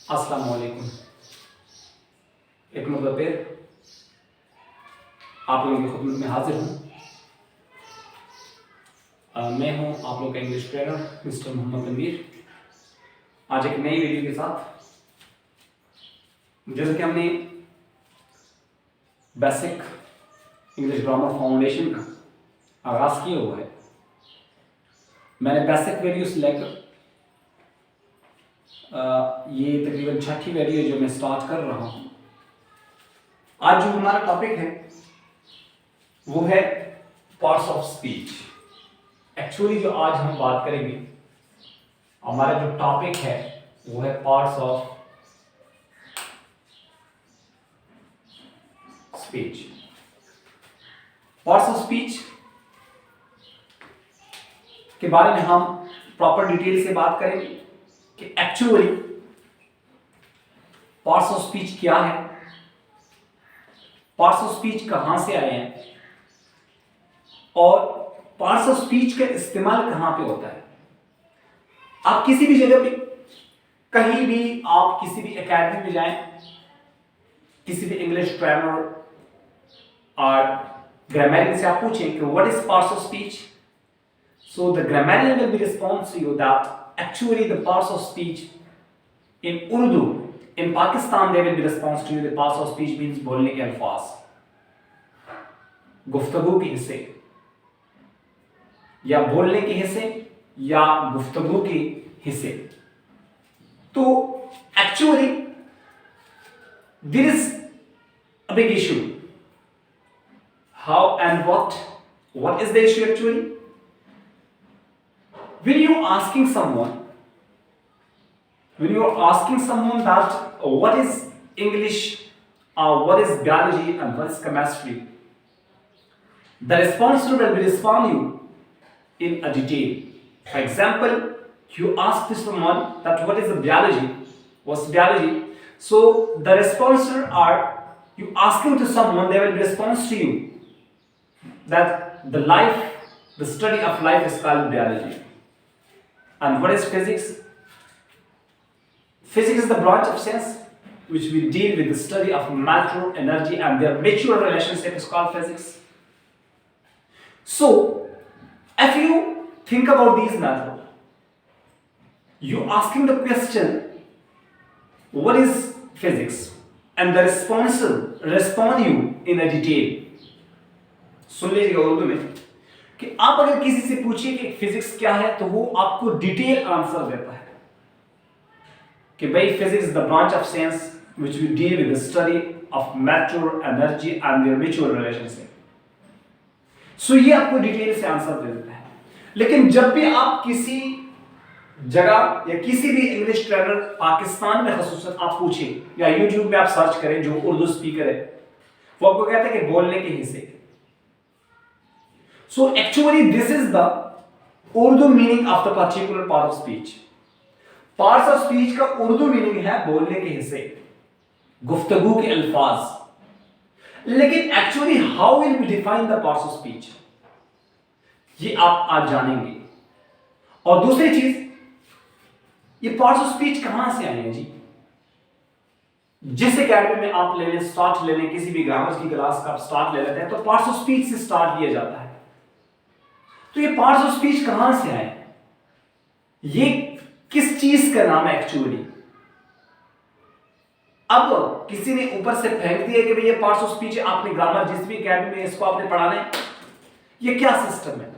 अस्सलाम वालेकुम। एक मरतबा फिर आप लोगों की खिदमत में हाजिर हूँ। मैं हूँ आप लोग का English trainer mister Mohammad Tanveer. आज एक नई वीडियो के साथ, जैसे कि हमने बेसिक इंग्लिश ग्रामर फाउंडेशन का आगाज़ किया हुआ है। मैंने बेसिक वीडियो से लेकर ये तकरीबन छठी वीडियो जो मैं स्टार्ट कर रहा हूँ। आज जो हमारा टॉपिक है वो है पार्ट्स ऑफ स्पीच। एक्चुअली जो आज हम बात करेंगे, हमारा जो टॉपिक है वो है parts of speech. Parts of speech के बारे में हम प्रॉपर डिटेल से बात करेंगे कि एक्चुअली पार्ट्स ऑफ स्पीच क्या है, पार्ट्स ऑफ स्पीच कहां से आए हैं और पार्ट्स ऑफ स्पीच का इस्तेमाल कहां पे होता है। आप किसी भी जगह पे, कहीं भी, आप किसी भी एकेडमी में जाएं, किसी भी इंग्लिश ट्रेनर और ग्रामरियन से आप पूछें कि what is parts of speech, so the grammarian will be response to you that actually the parts of speech in Urdu, in Pakistan they will be response to you the parts of speech means बोलने के अल्फाज, गुफ्तगू के हिस्से, या बोलने के हिस्से या गुफ्तगू के हिस्से। तो actually there is a big issue. How and what is the issue actually? When you are asking someone that what is English or what is biology and what is chemistry, the responser will be respond you in a detail. For example, you ask this someone that what is the biology, what's biology, so the responser are, you asking to someone, they will respond to you that the study of life is called biology. And what is physics? Physics is the branch of science which will deal with the study of matter, energy and their mutual relationship is called physics. So, if you think about these matters, you asking the question, what is physics? And the responser respond you in a detail. सुन लीजिएगा उर्दू में कि आप अगर किसी से पूछिए कि physics क्या है तो वो आपको डिटेल आंसर देता है कि भाई physics the branch of science which will deal with the study of matter, energy and their mutual relationship. So ये आपको डिटेल से आंसर दे देता है। लेकिन जब भी आप किसी जगह या किसी भी इंग्लिश ट्रेनर पाकिस्तान में खासतौर आप पूछें या यूट्यूब में आप सर्च करें जो उर्दू स्पीकर है, वो आपको कहता है कि बोलने के हिस्से। So actually this is the Urdu meaning of the particular part of speech. Parts of speech का उर्दू मीनिंग है बोलने के हिस्से, गुफ्तगू के अल्फाज। लेकिन actually how will be define the parts of speech, ये आप आज जानेंगे। और दूसरी चीज, ये पार्ट्स ऑफ स्पीच कहां से आए हैं जी। जिस एकेडमी में आप ले लें, स्टार्ट ले लें, किसी भी ग्रामर की क्लास का आप स्टार्ट ले लेते हैं तो पार्ट्स ऑफ स्पीच से स्टार्ट किया जाता है। तो ये पार्ट्स ऑफ स्पीच कहां से आए, ये किस चीज का नाम है एक्चुअली। अब किसी ने ऊपर से फेंक दिया कि भाई ये पार्ट्स ऑफ स्पीच है, आपने ग्रामर जिस भी एकेडमी में इसको आपने पढ़ाना है, ये क्या सिस्टम है।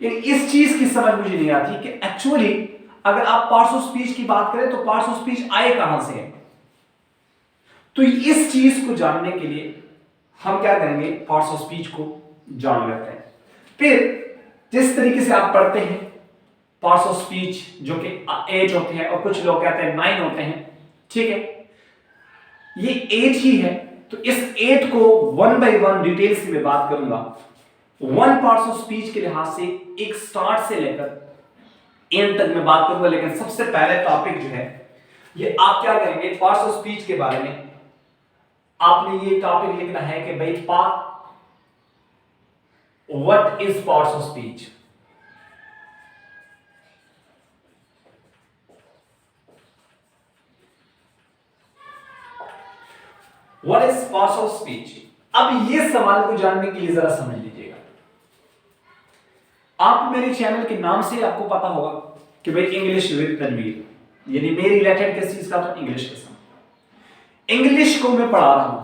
यानी इस चीज की समझ मुझे नहीं आती कि एक्चुअली अगर आप पार्ट्स ऑफ स्पीच की बात करें तो पार्ट्स ऑफ स्पीच आए कहां से है। तो इस चीज को जानने के लिए हम क्या करेंगे, पार्ट्स ऑफ स्पीच को जान लेते हैं। फिर जिस तरीके से आप पढ़ते हैं पार्ट्स ऑफ स्पीच जो कि 8 होते हैं और कुछ लोग कहते हैं 9 होते हैं, ठीक है, ये 8 ही है। तो इस 8 को 1 by 1 डिटेल से मैं बात करूंगा। 1 पार्ट्स ऑफ स्पीच के लिहाज से एक स्टार्ट से लेकर एंड तक मैं बात करूंगा। लेकिन सबसे पहले टॉपिक जो है ये आप क्या करेंगे, पार्ट्स ऑफ स्पीच के बारे में आपने ये टॉपिक लिखना है कि भाई what is parts of speech। What is parts of speech. अब ये सवाल को जानने के लिए जरा समझ लीजिएगा। आप मेरे चैनल के नाम से आपको पता होगा कि भाई इंग्लिश विद तनवीर, यानी मेरी रिलेटेड किस चीज का, तो इंग्लिश के साथ। इंग्लिश को मैं पढ़ा रहा हूं।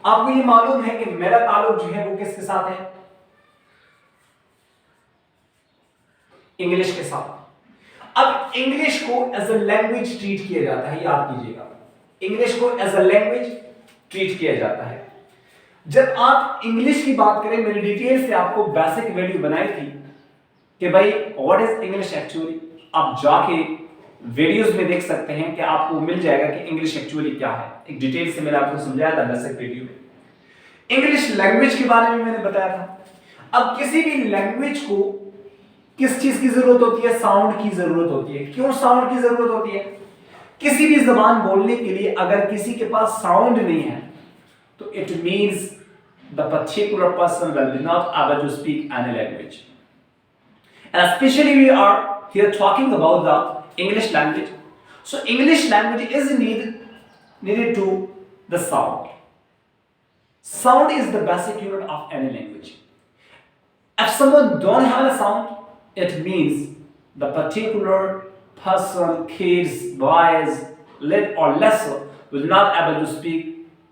आपको ये मालूम है कि मेरा ताल्लुक जो है वो किसके साथ है, इंग्लिश के साथ। अब इंग्लिश को एज अ लैंग्वेज ट्रीट किया जाता है, याद कीजिएगा, इंग्लिश को एज अ लैंग्वेज ट्रीट किया जाता है। जब आप इंग्लिश की बात करें, मैंने डिटेल से आपको बेसिक वीडियो बनाई थी कि भाई व्हाट इज इंग्लिश एक्चुअली। आप जाके वीडियोस में देख सकते हैं कि आपको मिल जाएगा कि इंग्लिश एक्चुअली क्या है। एक डिटेल से मैंने आपको समझाया था बेसिक वीडियो में। इंग्लिश लैंग्वेज के बारे में मैंने बताया था। अब किसी भी लैंग्वेज को किस चीज की जरूरत होती है, साउंड की जरूरत होती है। क्यों साउंड की जरूरत होती है? किसी भी जबान बोलने के लिए अगर किसी के पास साउंड नहीं है तो it means the particular person will not able to speak any language. And especially we are here talking about the English language. So English language is needed to the sound. Sound is the basic unit of any language. If someone don't have a sound, it means the particular person, kids, boys, little or lesser, will not able to speak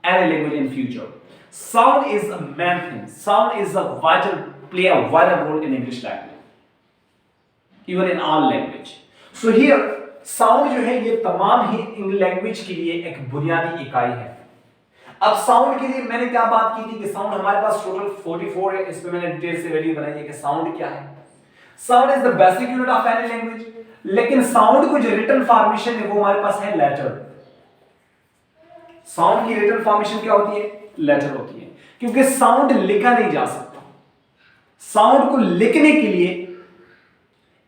any language in future. Sound is a main thing. Sound is play a vital role in English language. Even in all language. So here sound जो है ये तमाम ही English language के लिए एक बुनियादी इकाई है। अब साउंड के लिए मैंने क्या बात की थी कि साउंड हमारे पास टोटल 44 है। इस पे मैंने डिटेल से वीडियो बनाई है कि साउंड क्या है। Sound is the basic unit of any language, लेकिन साउंड को जो रिटन फॉर्मेशन है वो हमारे पास है लेटर। साउंड की रिटन फॉर्मेशन क्या होती है? लेटर होती है, क्योंकि साउंड लिखा नहीं जा सकता। साउंड को लिखने के लिए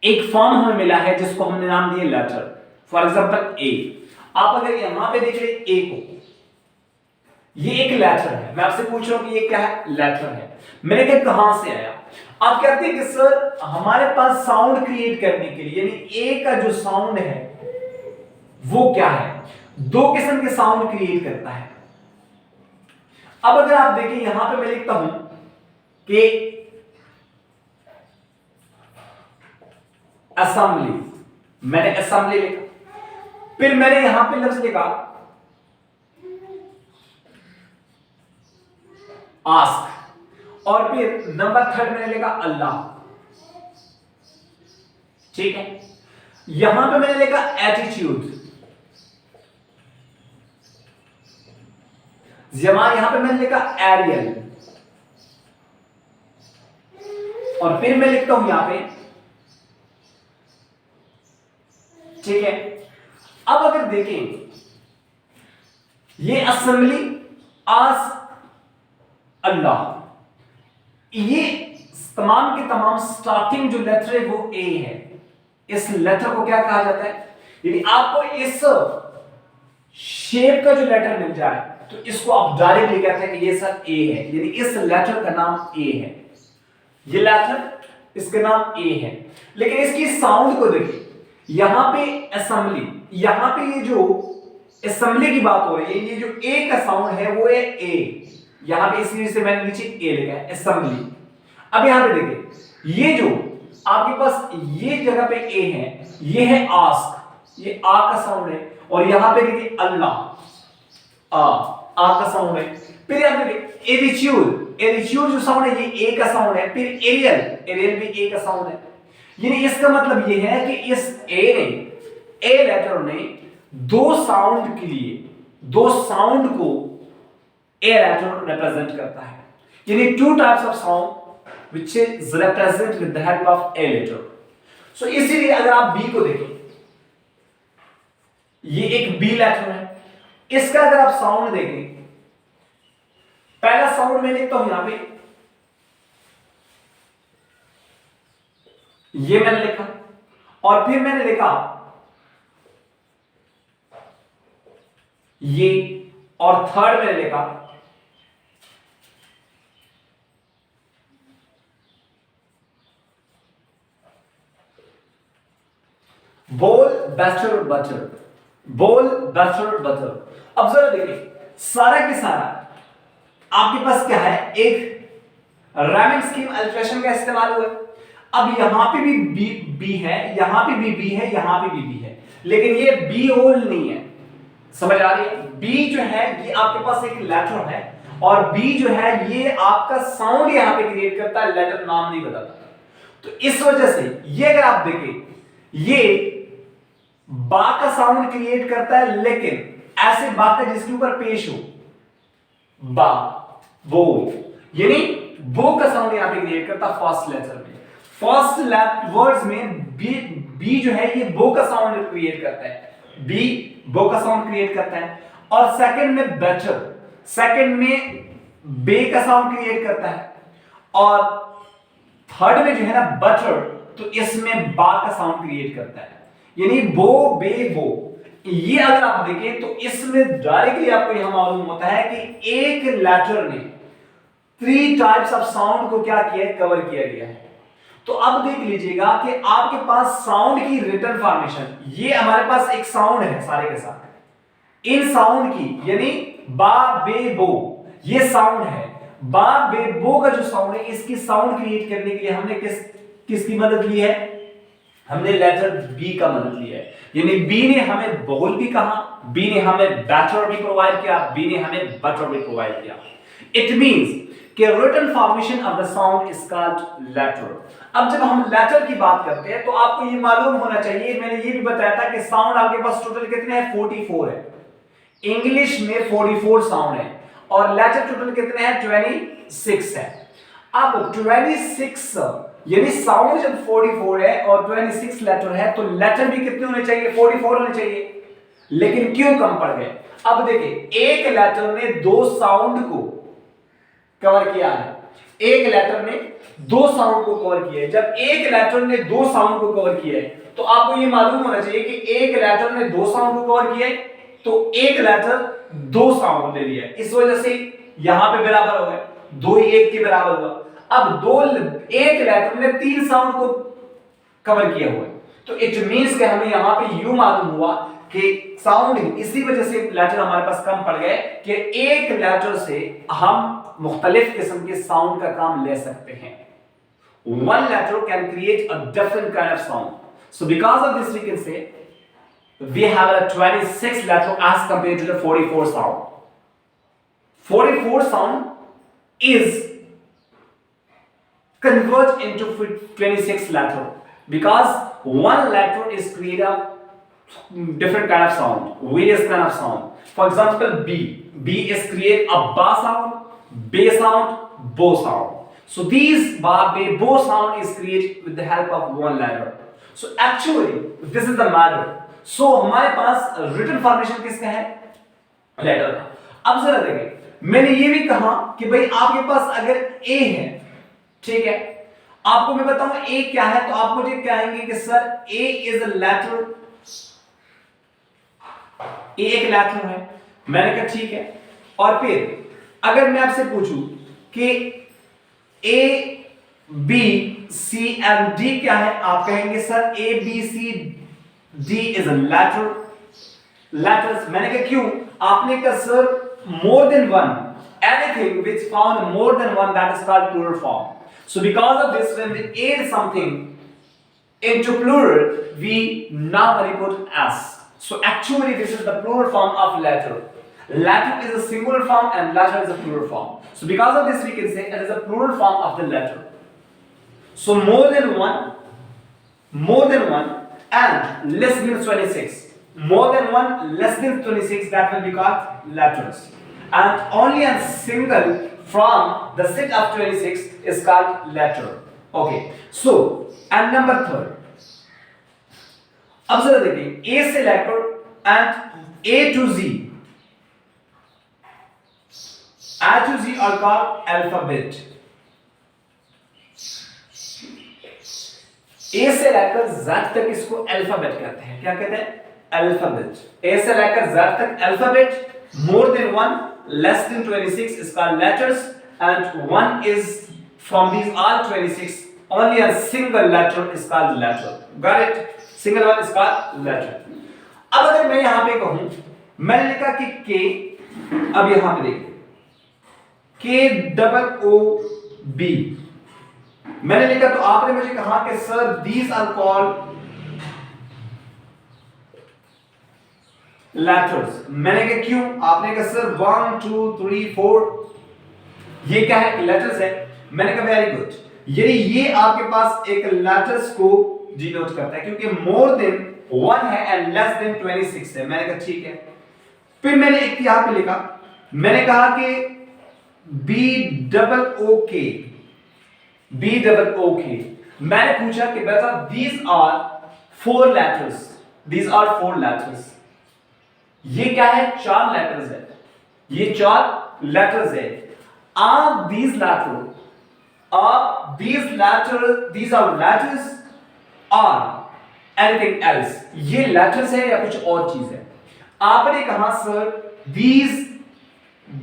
एक फॉर्म हमें मिला है जिसको हमने नाम दिया लेटर। फॉर एग्जांपल ए। आप अगर यहां पे देख रहे ए को, ये एक लेटर है। मैं आपसे पूछ रहा हूं कि ये क्या है? लेटर है। मैंने कहा कहां से आया? आप कहते हैं कि सर हमारे पास साउंड क्रिएट करने के लिए, यानी ए का जो साउंड है वो क्या है? दो किस्म के साउंड क्रिएट करता है। अब अगर आप देखिए यहां पे मैं लिखता हूं कि असेंबली, मैंने असेंबली लिखा, फिर मैंने यहां पे लफ्ज लिखा आस्क, और फिर नंबर 3 मैंने लिखा अल्लाह। ठीक है। यहां पे मैंने लिखा एटीट्यूड, यहां पे मैंने लिखा एरियल, और फिर मैं लिखता हूं यहां पे, ठीक है। अब अगर देखें ये असेंबली, आस्क, अल्लाह, ये तमाम के तमाम स्टार्टिंग जो लेटर है वो ए है। इस लेटर को क्या कहा जाता है? यदि आपको इस शेप का जो लेटर मिल जाए तो इसको आप डायरेक्टली कहते हैं कि ये सर ए है, यानी इस लेटर का नाम ए है। ये लेटर, इसका नाम ए है। लेकिन इसकी साउंड को देखिए, यहां पे असेंबली, यहां पे ये जो असेंबली की बात हो रही है, ये जो ए का साउंड है वो है ए। यहां पे इसलिए से मैंने नीचे ए लिखा है, असेंबली। अब यहां पे देखिए, ये जो आपके पास ये जगह पे ए है, ये है आस्क, ये आ का साउंड है, और यहां पे देखिए अल्लाह, आ का साउंड है। फिर यहां पे देखिए एटीट्यूड, एटीट्यूड जो साउंड है ये ए का साउंड है। फिर एरियल, एरियल भी ए का साउंड है। यानी इसका मतलब ये है कि इस ए ने, ए लेटर ने दो साउंड के लिए, दो साउंड को ए लेटर रिप्रेजेंट करता है। यानी two types of sound which is represent with the help of a letter. So इसीलिए अगर आप बी को देखें, ये एक बी लेटर है, इसका अगर आप साउंड देखें, पहला साउंड मैं लिखता हूं यहां पे, ये मैंने लिखा, और फिर मैंने लिखा ये, और थर्ड मैंने लिखा बोल बेटर बटर, बोल बेटर बटर। अब जरा देखिए, सारा के सारा आपके पास क्या है, एक रैमिंग स्कीम अल्ट्रेशन का इस्तेमाल हुआ है। अब यहां पे भी बी है, यहां पे भी बी है, यहां पे भी बी है, लेकिन ये बी होल नहीं है। समझ आ रही है? बी जो है ये आपके पास एक लेटर है, और बी जो है ये आपका साउंड यहां पे क्रिएट करता है, लेटर नाम नहीं बताता। तो इस वजह से ये अगर आप देखें, ये बा का साउंड क्रिएट करता है, लेकिन ऐसे बा का जिसके ऊपर पेश हो, बा, वो, यानी वो का साउंड यहां पे क्रिएट करता फर्स्ट लेटर में। फर्स्ट वर्ड्स में बी जो है ये बो का साउंड क्रिएट करता है, बी बो का साउंड क्रिएट करता है। और सेकंड में बेटर, सेकंड में बे का साउंड क्रिएट करता है, और थर्ड में जो है ना बटर, तो इसमें बा का साउंड क्रिएट करता है, यानी बो बे बो। ये अगर आप देखें तो इसमें डायरेक्टली आपको यहां मालूम होता है कि एक लेटर ने 3 टाइप्स ऑफ साउंड को क्या किया है, कवर किया गया है। तो अब देख लीजिएगा कि आपके पास साउंड की रिटन फॉर्मेशन, ये हमारे पास एक साउंड है सारे के साथ, इन साउंड की यानी बा बे बो ये साउंड है। बा बे बो का जो साउंड है, इसकी साउंड क्रिएट करने के लिए हमने किसकी मदद ली है, हमने लेटर बी का मदद लिया है। यानी बी ने हमें बोल भी कहा, बी ने हमें बैटर भी प्रोवाइड किया, बी ने हमें बटर भी प्रोवाइड किया। इट मींस कि written formation of the sound is called letter. अब जब हम लेटर की बात करते हैं तो आपको ये मालूम होना चाहिए, मैंने ये भी बताया था कि साउंड आपके पास टोटल कितने हैं, 44 है। इंग्लिश में 44 साउंड है, और लेटर टोटल कितने हैं, 26 है। अब 26 यानी साउंड जब 44 है और 26 लेटर है, तो लेटर भी कितने होने चाहिए, 44 होने चाहिए। लेकिन क्यों कम पड़ गए? अब देखिए, एक लेटर ने 2 साउंड को कवर किया है, एक लेटर ने 2 साउंड को कवर किया है। जब एक लेटर ने 2 साउंड को कवर किया है, तो आपको ये मालूम होना चाहिए कि एक लेटर ने 2 साउंड को कवर किया है, तो एक लेटर 2 साउंड ले लिया है। इस वजह से यहां पे बराबर हो गए, 2 1 के बराबर हुआ। अब एक लेटर ने 3 साउंड को कवर किया हुआ है, तो इट मींस कि हमें यहां पे यू मालूम हुआ कि साउंड, इसी वजह से लेटर हमारे पास कम पड़ गए कि एक लेटर से हम मुख्तलिफ किस्म के साउंड का काम ले सकते हैं। One letter can create a different kind of sound. So because of this we can say we have a 26 letter as compared to the 44 sound. 44 sound is convert into 26 letter because one letter is create a different kind of sound, various kind of sound. For example, B is create a ba sound, be sound, bo sound. So these ba be bo sound is created with the help of one letter. So actually this is the matter. So हमारे पास written formation किसका है, letter का। अब जरा देखें, मैंने ये भी कहा कि भाई आपके पास अगर A है, ठीक है, आपको मैं बताऊं A क्या है, तो आप मुझे कहेंगे कि sir A is a letter, A एक लेटर है। मैंने कहा ठीक है, और फिर अगर मैं आपसे पूछूं कि A B C and D क्या है, आप कहेंगे sir A B C D is a letter, letters। मैंने कहा क्यों, आपने कहा sir more than one, anything which found more than one, that is called plural form. So because of this, when we add something into plural, we normally put s. So actually this is the plural form of letter. Letter is a singular form and letter is a plural form. So because of this we can say it is a plural form of the letter. So more than one and less than 26. More than one, less than 26, that will be called letters. And only a single from the set of 26 is called letter. Okay. So and number 3. अब जरा देखिए, A से लेकर and A to Z are called alphabet. A से लेकर Z तक इसको alphabet कहते हैं। क्या कहते हैं? अल्फाबेट। A से लेकर Z तक alphabet, more than one, less than 26 is called letters, and one is from these all 26, only a single letter is called letter. Got it? Single one is called letter. अब अगर मैं यहां पे कहूं, मैंने लिखा कि K, अब यहां पे देखिए KOOB मैंने लिखा, तो आपने मुझे कहा कि sir these are called letters. मैंने कहा क्यों? आपने कहा सर 1 2 3 4 ये क्या है? लेटर्स है। मैंने कहा वेरी गुड, ये आपके पास एक लेटर्स को डिनोट करता है, क्योंकि मोर देन 1 है एंड लेस देन 26 है। मैंने कहा ठीक है। फिर मैंने एक यहां पे लिखा, मैंने कहा कि BOOK मैंने पूछा कि बेटा दीज आर 4 लेटर्स, ये क्या है? 4 लेटर्स है, ये 4 लेटर्स है। Are these letters or anything else? ये letters है या कुछ और चीज है? आपने कहा sir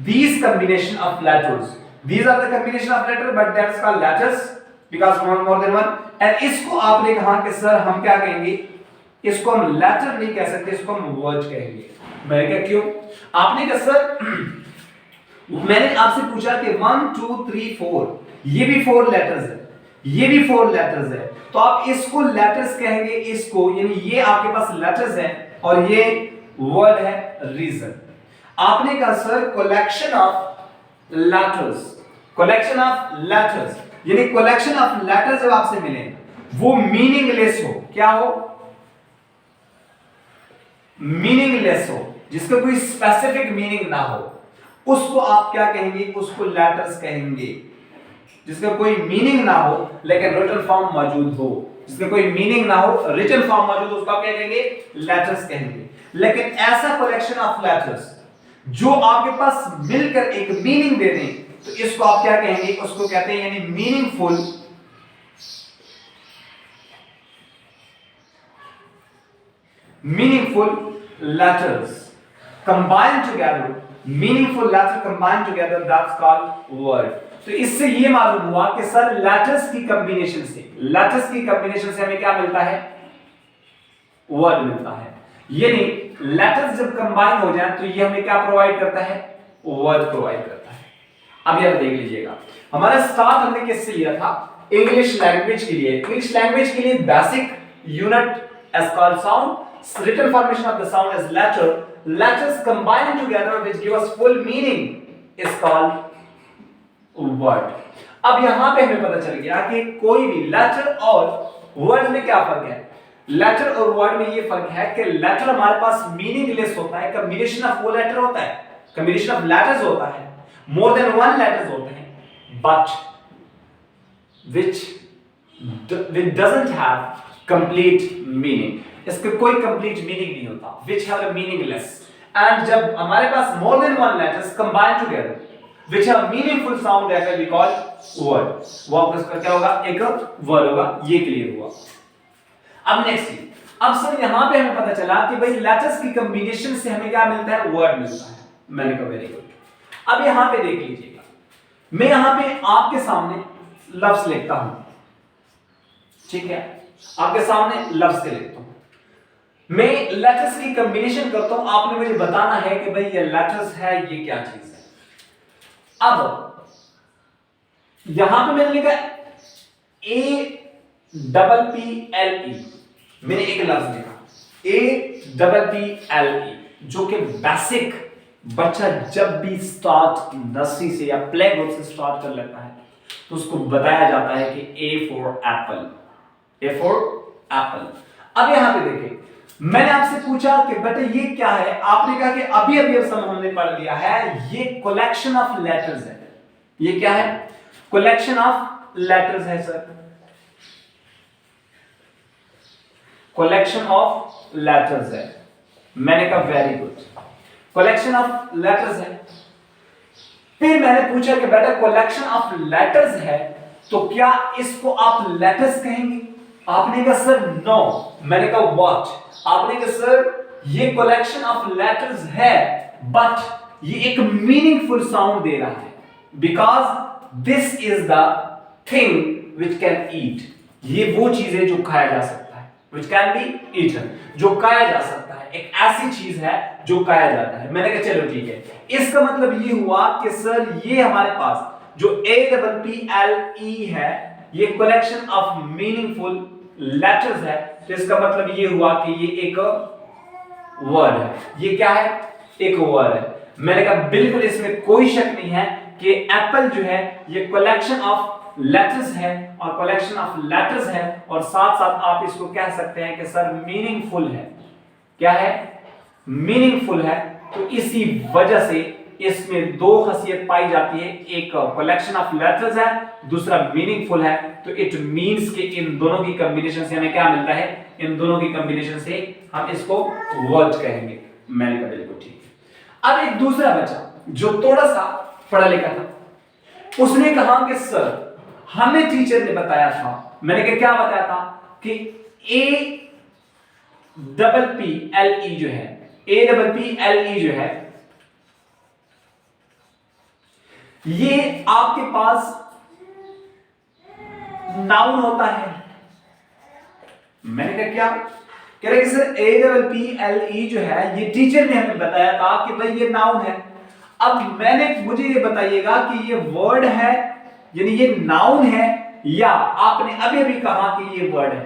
these combination of letters, these are the combination of letter but that's called letters because more than one। and इसको आपने कहा कि सर हम क्या कहेंगे? इसको हम लेटर नहीं कह सकते, इसको हम वर्ड कहेंगे। मैंने कहा क्यों? आपने कहा सर मैंने आपसे पूछा कि 1 2 3 4 ये भी 4 लेटर्स है, ये भी 4 लेटर्स है, तो आप इसको लेटर्स कहेंगे, इसको, यानी ये आपके पास लेटर्स है और ये वर्ड है रीजन। आपने कहा सर कलेक्शन ऑफ लेटर्स यानी कलेक्शन ऑफ लेटर्स जब आपसे मिले वो मीनिंगलेस हो, क्या हो? मीनिंगलेस हो, जिसका कोई स्पेसिफिक मीनिंग ना हो, उसको आप क्या कहेंगे? उसको लेटर्स कहेंगे। जिसका कोई मीनिंग ना हो लेकिन रिटन फॉर्म मौजूद हो, जिसका कोई मीनिंग ना हो रिटन फॉर्म मौजूद हो, उसको आप क्या कहेंगे? लेटर्स कहेंगे। लेकिन ऐसा कलेक्शन ऑफ लेटर्स जो आपके पास मिलकर एक मीनिंग दे दें, तो इसको आप क्या कहेंगे? उसको कहते हैं यानी meaningful letters combined together, meaningful letter combined together, that's called word। तो इससे ये मालूम हुआ कि सर लेटर्स की कॉम्बिनेशन से हमें क्या मिलता है? वर्ड मिलता है। यानी लेटर्स जब कंबाइन हो जाए तो ये हमें क्या प्रोवाइड करता है? वर्ड प्रोवाइड करता है। अब ये देख लीजिएगा, हमारा स्टार्ट हमने किससे लिया था? इंग्लिश लैंग्वेज के लिए। इंग्लिश लैंग्वेज के लिए basic unit as called sound, written formation of the sound is letter, letters combined together which give us full meaning is called word। अब यहां पे हमें पता चल गया कि कोई भी लेटर और वर्ड में क्या फर्क है। लेटर और वर्ड में ये फर्क है कि लेटर हमारे पास मीनिंगलेस होता है, कॉम्बिनेशन ऑफ वो लेटर होता है, कॉम्बिनेशन ऑफ लेटर्स होता है, मोर देन वन लेटर्स होते हैं, but which doesn't have complete meaning, इसका कोई complete meaning नहीं होता, which have a meaningless। and जब हमारे पास more than one letters combined together which have meaningful sound, that will be called word। वो आपका क्या होगा? एक word होगा। ये क्लियर हुआ। अब नेक्स्ट, अब सर यहां पे हमें पता चला कि भाई लेटर्स की कॉम्बिनेशन से हमें क्या मिलता है? वर्ड मिलता है। मैंने कहा वेरी गुड। अब यहां पे देख लीजिएगा, मैं यहां पे आपके सामने लफ्ज लिखता हूं, ठीक है, आपके सामने लफ्ज के लिखता हूं, मैं लेटर्स की कॉम्बिनेशन करता हूं, आपने मुझे बताना है कि भाई ये लेटर्स है, ये क्या चीज है। अब यहां पे मैंने लिखा APPLE, मैंने एक लफ्ज लिखा APPLE, जो कि बेसिक बच्चा जब भी स्टार्ट नर्सरी से या प्ले ग्रुप से स्टार्ट कर लेता है तो उसको बताया जाता है कि A for apple, A for apple। अब यहां पे देखिए, मैंने आपसे पूछा कि बेटा ये क्या है, आपने कहा कि अभी अभी हमने पढ़ लिया है, ये कलेक्शन ऑफ लेटर्स है। ये क्या है? कलेक्शन ऑफ लेटर्स है सर, कलेक्शन ऑफ लेटर्स है। मैंने कहा very good, collection of letters है। फिर मैंने पूछा कि बेटा कलेक्शन ऑफ लेटर्स है तो क्या इसको आप लेटर्स कहेंगे? आपने कहा सर नो। मैंने कहा व्हाट? आपने कहा सर ये कलेक्शन ऑफ लेटर्स है बट ये एक मीनिंगफुल साउंड दे रहा है, because this is the thing which can eat. ये वो चीज है जो खाया जा सकता है। which can be eaten, जो खाया जा सकता है, एक ऐसी चीज है जो खाया जाता है। मैंने कहा चलो ठीक है। इसका मतलब ये हुआ कि सर ये हमारे पास जो APPLE है ये कलेक्शन ऑफ मीनिंगफुल लेटर्स है, तो इसका मतलब ये हुआ कि ये एक वर्ड है। ये क्या है? एक वर्ड है। मैंने कहा बिल्कुल इसमें कोई शक नहीं है कि एप्पल जो है ये कलेक्शन ऑफ लेटर्स है, और कलेक्शन ऑफ लेटर्स है, और साथ साथ आप इसको कह सकते हैं कि सर मीनिंगफुल है। क्या है? मीनिंगफुल है। तो इसी वजह से इसमें दो खासियत पाई जाती है, एक कलेक्शन ऑफ लेटर्स है, दूसरा मीनिंगफुल है। तो इट मींस कि इन दोनों की कॉम्बिनेशन से हमें क्या मिलता है? इन दोनों की कॉम्बिनेशन से हम इसको वर्ड कहेंगे। मैंने कहा बिल्कुल ठीक है। अब एक दूसरा बच्चा जो थोड़ा सा पढ़ा लिखा था, उसने कहा कि सर हमें टीचर ने बताया था, मैंने क्या बताया था कि APPLE जो है, APPLE जो है ये आपके पास नाउन होता है। मैंने क्या कह रहे कि सर APPLE जो है ये टीचर ने हमें बताया था कि भाई ये नाउन है। अब मुझे ये बताइएगा कि ये वर्ड है, यानी ये नाउन है, या आपने अभी अभी कहा कि ये वर्ड है।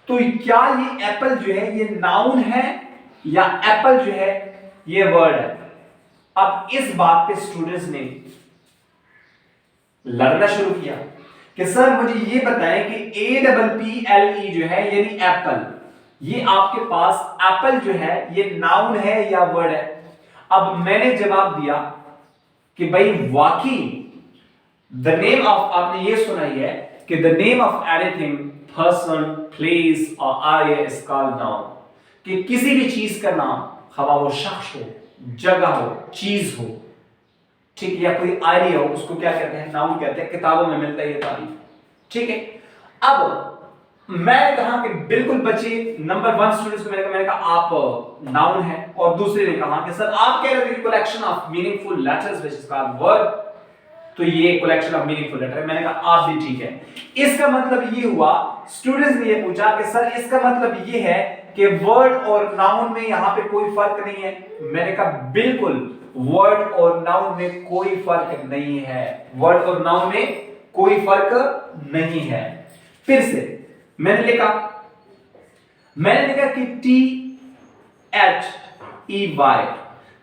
तो क्या ये एप्पल जो है ये नाउन है या एप्पल जो है ये वर्ड है? अब इस बात पे स्टूडेंट्स ने लड़ना शुरू किया कि सर मुझे ये बताएं कि APPLE जो है यानी एप्पल, ये आपके पास एप्पल जो है ये नाउन है या वर्ड है? अब मैंने जवाब दिया कि भाई वाकई द नेम ऑफ, आपने ये सुना ही है कि the name of anything, person, place और आर्या इज कॉल्ड नाउन, कि किसी भी चीज का नाम, खवा वो शख्स हो, जगह हो, चीज हो, ठीक है, या कोई आर्या हो, उसको क्या कहते हैं? नाउन कहते हैं। किताबों में मिलता है ये तारीफ, ठीक है। अब मैं कहा कि बिल्कुल बच्चे, नंबर 1 स्टूडेंट्स को मैंने कहा आप नाउन है, और दूसरे ने कहा कि सर आप कह रहे थे collection of meaningful letters which is called word, तो ये कलेक्शन ऑफ मीनिंगफुल लेटर है। मैंने कहा आप भी ठीक है। इसका मतलब ये हुआ, स्टूडेंट्स ने ये पूछा कि सर इसका मतलब ये है कि वर्ड और नाउन में यहां पे कोई फर्क नहीं है। मैंने कहा बिल्कुल, वर्ड और नाउन में कोई फर्क नहीं है, वर्ड और नाउन में कोई फर्क नहीं है। फिर से मैंने लिखा कि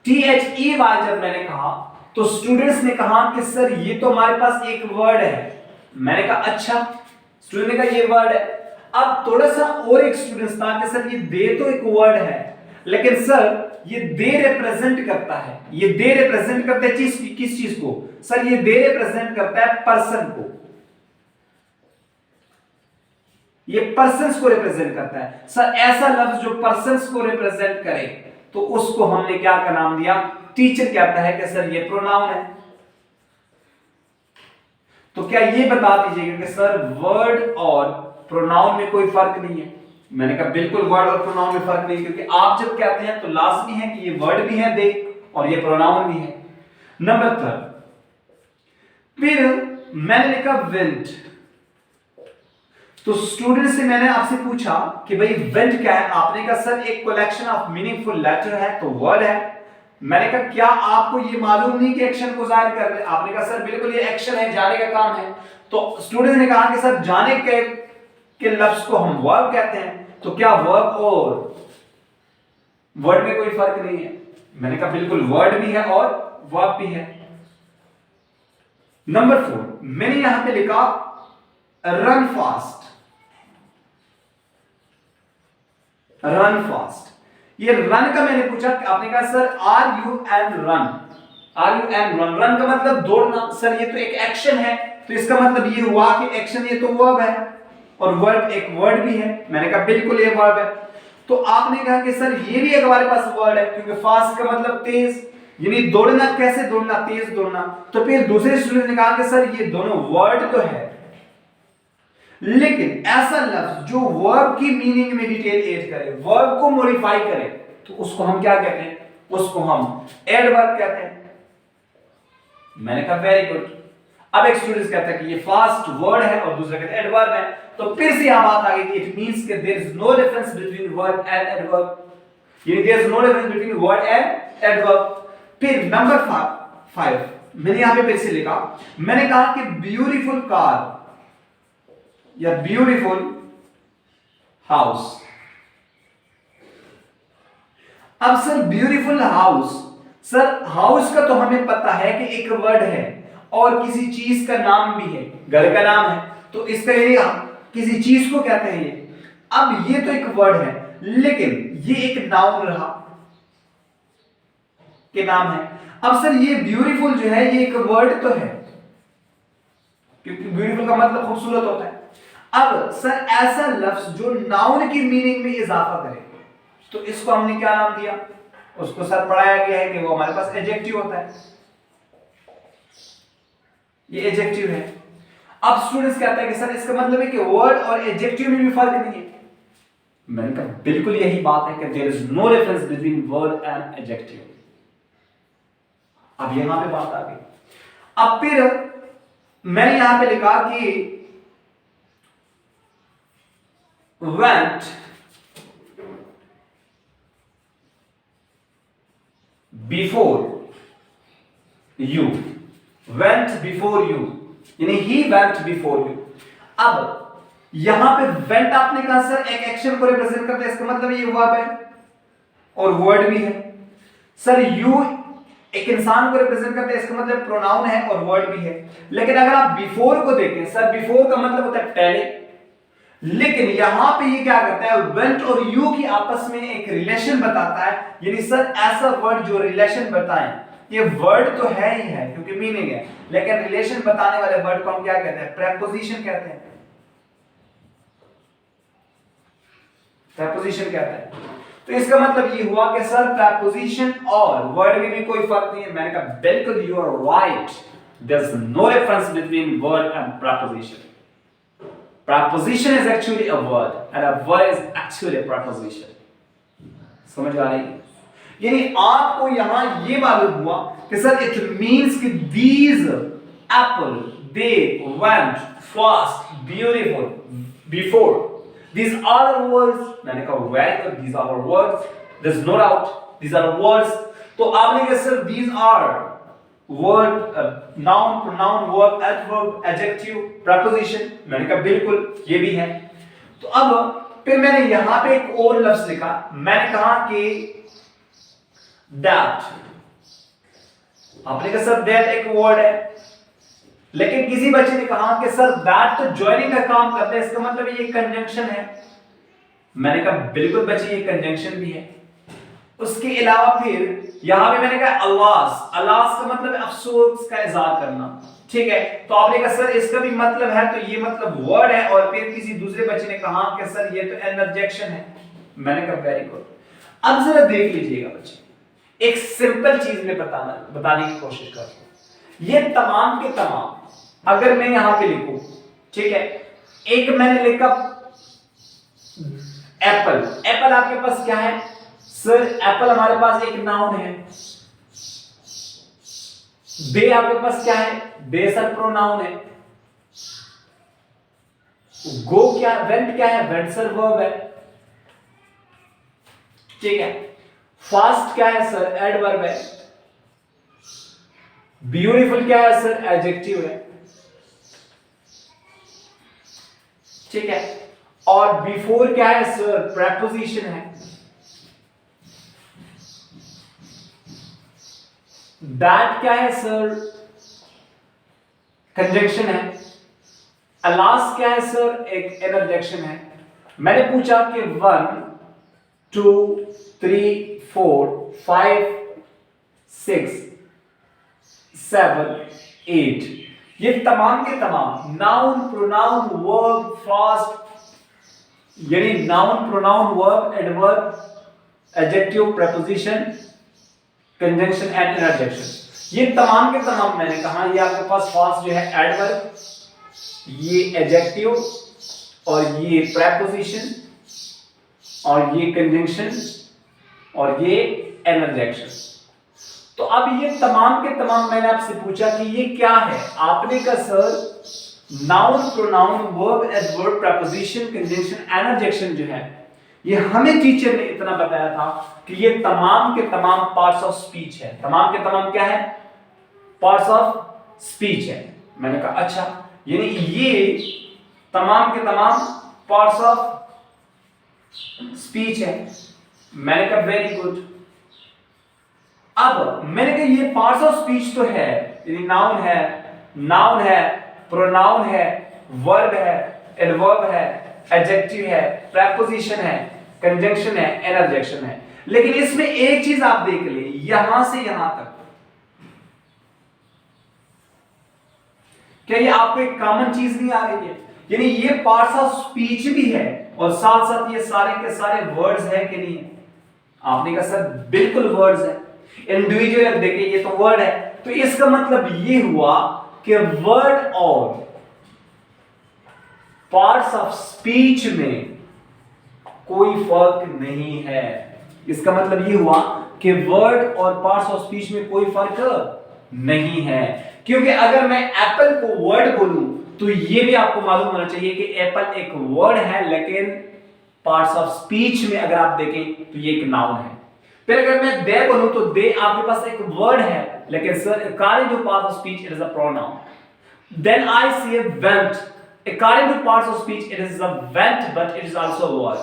THEY जब मैंने कहा तो स्टूडेंट्स ने कहा कि सर ये तो हमारे पास एक वर्ड है। मैंने कहा अच्छा, स्टूडेंट ने कहा ये वर्ड है। अब थोड़ा सा और एक स्टूडेंट्स था कि सर ये दे तो एक वर्ड है, लेकिन सर ये दे रिप्रेजेंट करता है, ये दे रिप्रेजेंट करता है किस चीज को? सर ये दे रिप्रेजेंट करता है पर्सन को, ये पर्सन्स को रिप्रेजेंट करता है। सर ऐसा लफ्ज जो पर्सन्स को रिप्रेजेंट करे तो उसको हमने क्या का नाम दिया? टीचर कहता है कि सर ये प्रोनाउन है। तो क्या ये बता दीजिएगा कि सर वर्ड और प्रोनाउन में कोई फर्क नहीं है? मैंने कहा बिल्कुल वर्ड और प्रोनाउन में फर्क नहीं, क्योंकि आप जब कहते हैं तो लाजमी है कि ये वर्ड भी है दे और ये प्रोनाउन भी है। नंबर 3, फिर मैंने लिखा वेंट। तो स्टूडेंट से मैंने आपसे पूछा कि भाई वेंट क्या है? आपने कहा सर एक कलेक्शन ऑफ मीनिंगफुल लेटर है, तो वर्ड है। मैंने कहा क्या आपको ये मालूम नहीं कि एक्शन को जाहिर कर रहे? आपने कहा सर बिल्कुल ये एक्शन है, जाने का काम है। तो स्टूडेंट ने कहा कि सर जाने के लफ्ज को हम वर्ब कहते हैं, तो क्या वर्ब और वर्ड में कोई फर्क नहीं है? मैंने कहा बिल्कुल वर्ड भी है और वर्ब भी है। नंबर 4, मैंने यहां पे लिखा रन फास्ट। रन फास्ट, ये रन का मैंने पूछा, आपने कहा sir are you an run, are you an run. Run का मतलब दौड़ना। सर ये तो एक एक्शन है, तो इसका मतलब ये हुआ कि एक्शन ये तो वर्ब है और वर्ब एक वर्ड भी है। मैंने कहा बिल्कुल ये वर्ब है। तो आपने कहा कि सर ये भी एक हमारे पास वर्ड है, क्योंकि फास्ट का मतलब तेज, यानी दौड़ना। कैसे दौड़ना? तेज दौड़ना। तो फिर दूसरे स्टूडेंट ने कहा कि सर ये दोनों वर्ड तो है, लेकिन ऐसा लफ्ज जो वर्ब की मीनिंग में डिटेल ऐड करे, वर्ब को मॉडिफाई करे, तो उसको हम क्या कहते हैं? उसको हम एडवर्ब कहते हैं। मैंने कहा वेरी गुड। अब एक स्टूडेंट कहता है कि ये फास्ट वर्ड है और दूसरा कहता है एडवर्ब है, तो फिर से यहां बात आ गई कि इट मींस कि there is no difference between word and adverb, यानी there is no difference between word and adverb. फिर नंबर 5 मैंने यहां पे फिर से लिखा, मैंने कहा कि ब्यूटीफुल कार या ब्यूटीफुल हाउस। अब sir beautiful house, sir house का तो हमें पता है कि एक वर्ड है और किसी चीज का नाम भी है, घर का नाम है, तो इसका ये किसी चीज को कहते हैं ये। अब ये तो एक वर्ड है लेकिन ये एक नाउन रहा के नाम है। अब सर ये ब्यूटीफुल जो है ये एक वर्ड तो है, क्योंकि ब्यूटीफुल का मतलब खूबसूरत होता है। अब सर ऐसा लफ्ज जो नाउन की मीनिंग में इजाफा करे तो इसको हमने क्या नाम दिया, उसको सर पढ़ाया गया है कि वो हमारे पास एडजेक्टिव होता है, ये एडजेक्टिव है। अब स्टूडेंट्स कहता है कि सर इसका मतलब है कि वर्ड और एडजेक्टिव में भी फर्क नहीं है। मैंने कहा बिल्कुल यही बात है कि there is no difference between word and adjective. अब यहां पे बात आ गई। अब फिर मैंने यहां पे लिखा कि went before you, went before you, यानी he went before you। अब यहां पे went आपने कहा सर एक एक्शन को रिप्रेजेंट करता है, इसका मतलब ये वर्ब है और वर्ड भी है। सर you एक इंसान को रिप्रेजेंट करता है, इसका मतलब प्रोनाउन है और वर्ड भी है। लेकिन अगर आप बिफोर को देखें, सर बिफोर का मतलब होता है पहले, लेकिन यहां पे ये क्या करता है, वेंट और यू की आपस में एक रिलेशन बताता है, यानी सर ऐसा वर्ड जो रिलेशन बताए। ये वर्ड तो है ही है क्योंकि मीनिंग है, लेकिन रिलेशन बताने वाले वर्ड को हम क्या कहते हैं, प्रेपोजिशन कहते हैं, प्रेपोजिशन कहते हैं। तो इसका मतलब ये हुआ कि सर प्रेपोजिशन और वर्ड में भी कोई फर्क नहीं है। मैंने कहा बिल्कुल you are right, there is no difference between word and preposition. Preposition is actually a word and a word is actually a preposition. समझ आ रही है? यानी आपको यहां ये मालूम हुआ कि सर it means कि these apple they went fast beautiful before, these are the words। मैंने कहा very good, these are the words, there's no doubt these are the words। तो आपने कहा sir these are word noun pronoun verb adverb adjective preposition। मैंने कहा बिल्कुल ये भी है। तो अब फिर मैंने यहां पे एक और लफ्ज लिखा, मैंने कहा कि that। आपने कहा सर that एक वर्ड है, लेकिन किसी बच्चे ने कहा कि सर that तो ज्वाइनिंग का काम करता है, इसका मतलब ये कंजंक्शन है। मैंने कहा बिल्कुल बच्चे ये कंजंक्शन भी है। उसके अलावा फिर यहां पे मैंने कहा अल्लास, अल्लास का मतलब अफसोस का इजहार करना, ठीक है। तो आपने कहा सर इसका भी मतलब है, तो ये मतलब वर्ड है, और फिर किसी दूसरे बच्चे ने कहा कि सर ये तो एनर्जेक्शन है। मैंने कहा वेरी गुड। अब जरा देख लीजिएगा बच्चे, एक सिंपल चीज में बताने की कोशिश कर रहा हूं। ये तमाम के तमाम अगर मैं यहां पे लिखूं, ठीक है, एक मैंने लिखा एप्पल, एप्पल आपके पास क्या है सर, एप्पल हमारे पास एक नाउन है। डे आपके पास क्या है, डे सर प्रोनाउन है। गो क्या, वेंट क्या है, वेंट सर वर्ब है, ठीक है। फास्ट क्या है सर, एडवर्ब है। ब्यूटीफुल क्या है सर, एडजेक्टिव है, ठीक है। और बिफोर क्या है सर, प्रेपोजिशन है। दैट क्या है सर, कंजंक्शन है। अलास क्या है सर, एक इंटरजेक्शन है। मैंने पूछा कि 1 2 3 4 5 6 7 8 ये तमाम के तमाम नाउन प्रोनाउन वर्ब फास्ट, यानी noun pronoun verb adverb adjective preposition conjunction and interjection, ये तमाम के तमाम मैंने कहा ये आपके पास फास्ट जो है एडवर्ब, ये एडजेक्टिव, और ये प्रेपोजिशन, और ये कंजंक्शन, और ये इंटरजेक्शन। तो अब ये तमाम के तमाम मैंने आपसे पूछा कि ये क्या है, आपने कहा sir noun, pronoun, verb, adverb, preposition, conjunction, adjective जो है ये हमें टीचर ने इतना बताया था कि ये तमाम के तमाम पार्ट्स ऑफ स्पीच है। तमाम के तमाम क्या है? पार्ट्स ऑफ स्पीच है। मैंने कहा अच्छा, यानी ये तमाम के तमाम पार्ट्स ऑफ स्पीच है। मैंने कहा वेरी गुड। अब मैंने कहा ये पार्ट्स ऑफ स्पीच तो है, यानी नाउन है, प्रोनाउन है, वर्ब है, एडवर्ब है, एडजेक्टिव है, प्रेपोजिशन है, कंजंक्शन है, एडजेक्शन है। लेकिन इसमें एक चीज आप देख ले, यहां से यहां तक क्या ये आपको एक कॉमन चीज नहीं आ रही है? यानी ये पार्ट्स ऑफ स्पीच भी है और साथ साथ ये सारे के सारे वर्ड्स है कि नहीं है? आपने कहा सर बिल्कुल वर्ड्स है। इंडिविजुअल देखिए ये तो वर्ड है, तो इसका मतलब ये हुआ कि वर्ड और पार्ट्स ऑफ स्पीच में कोई फर्क नहीं है। इसका मतलब ये हुआ कि वर्ड और पार्ट्स ऑफ स्पीच में कोई फर्क नहीं है, क्योंकि अगर मैं एप्पल को वर्ड बोलूं तो ये भी आपको मालूम होना चाहिए कि एप्पल एक वर्ड है, लेकिन पार्ट्स ऑफ स्पीच में अगर आप देखें तो ये एक नाउन है। फिर अगर मैं दे बोलूं तो दे आपके पास एक वर्ड है, लेकिन sir according to parts of speech it is a pronoun. Then I say went, according to parts of speech it is a went, but it is also a word.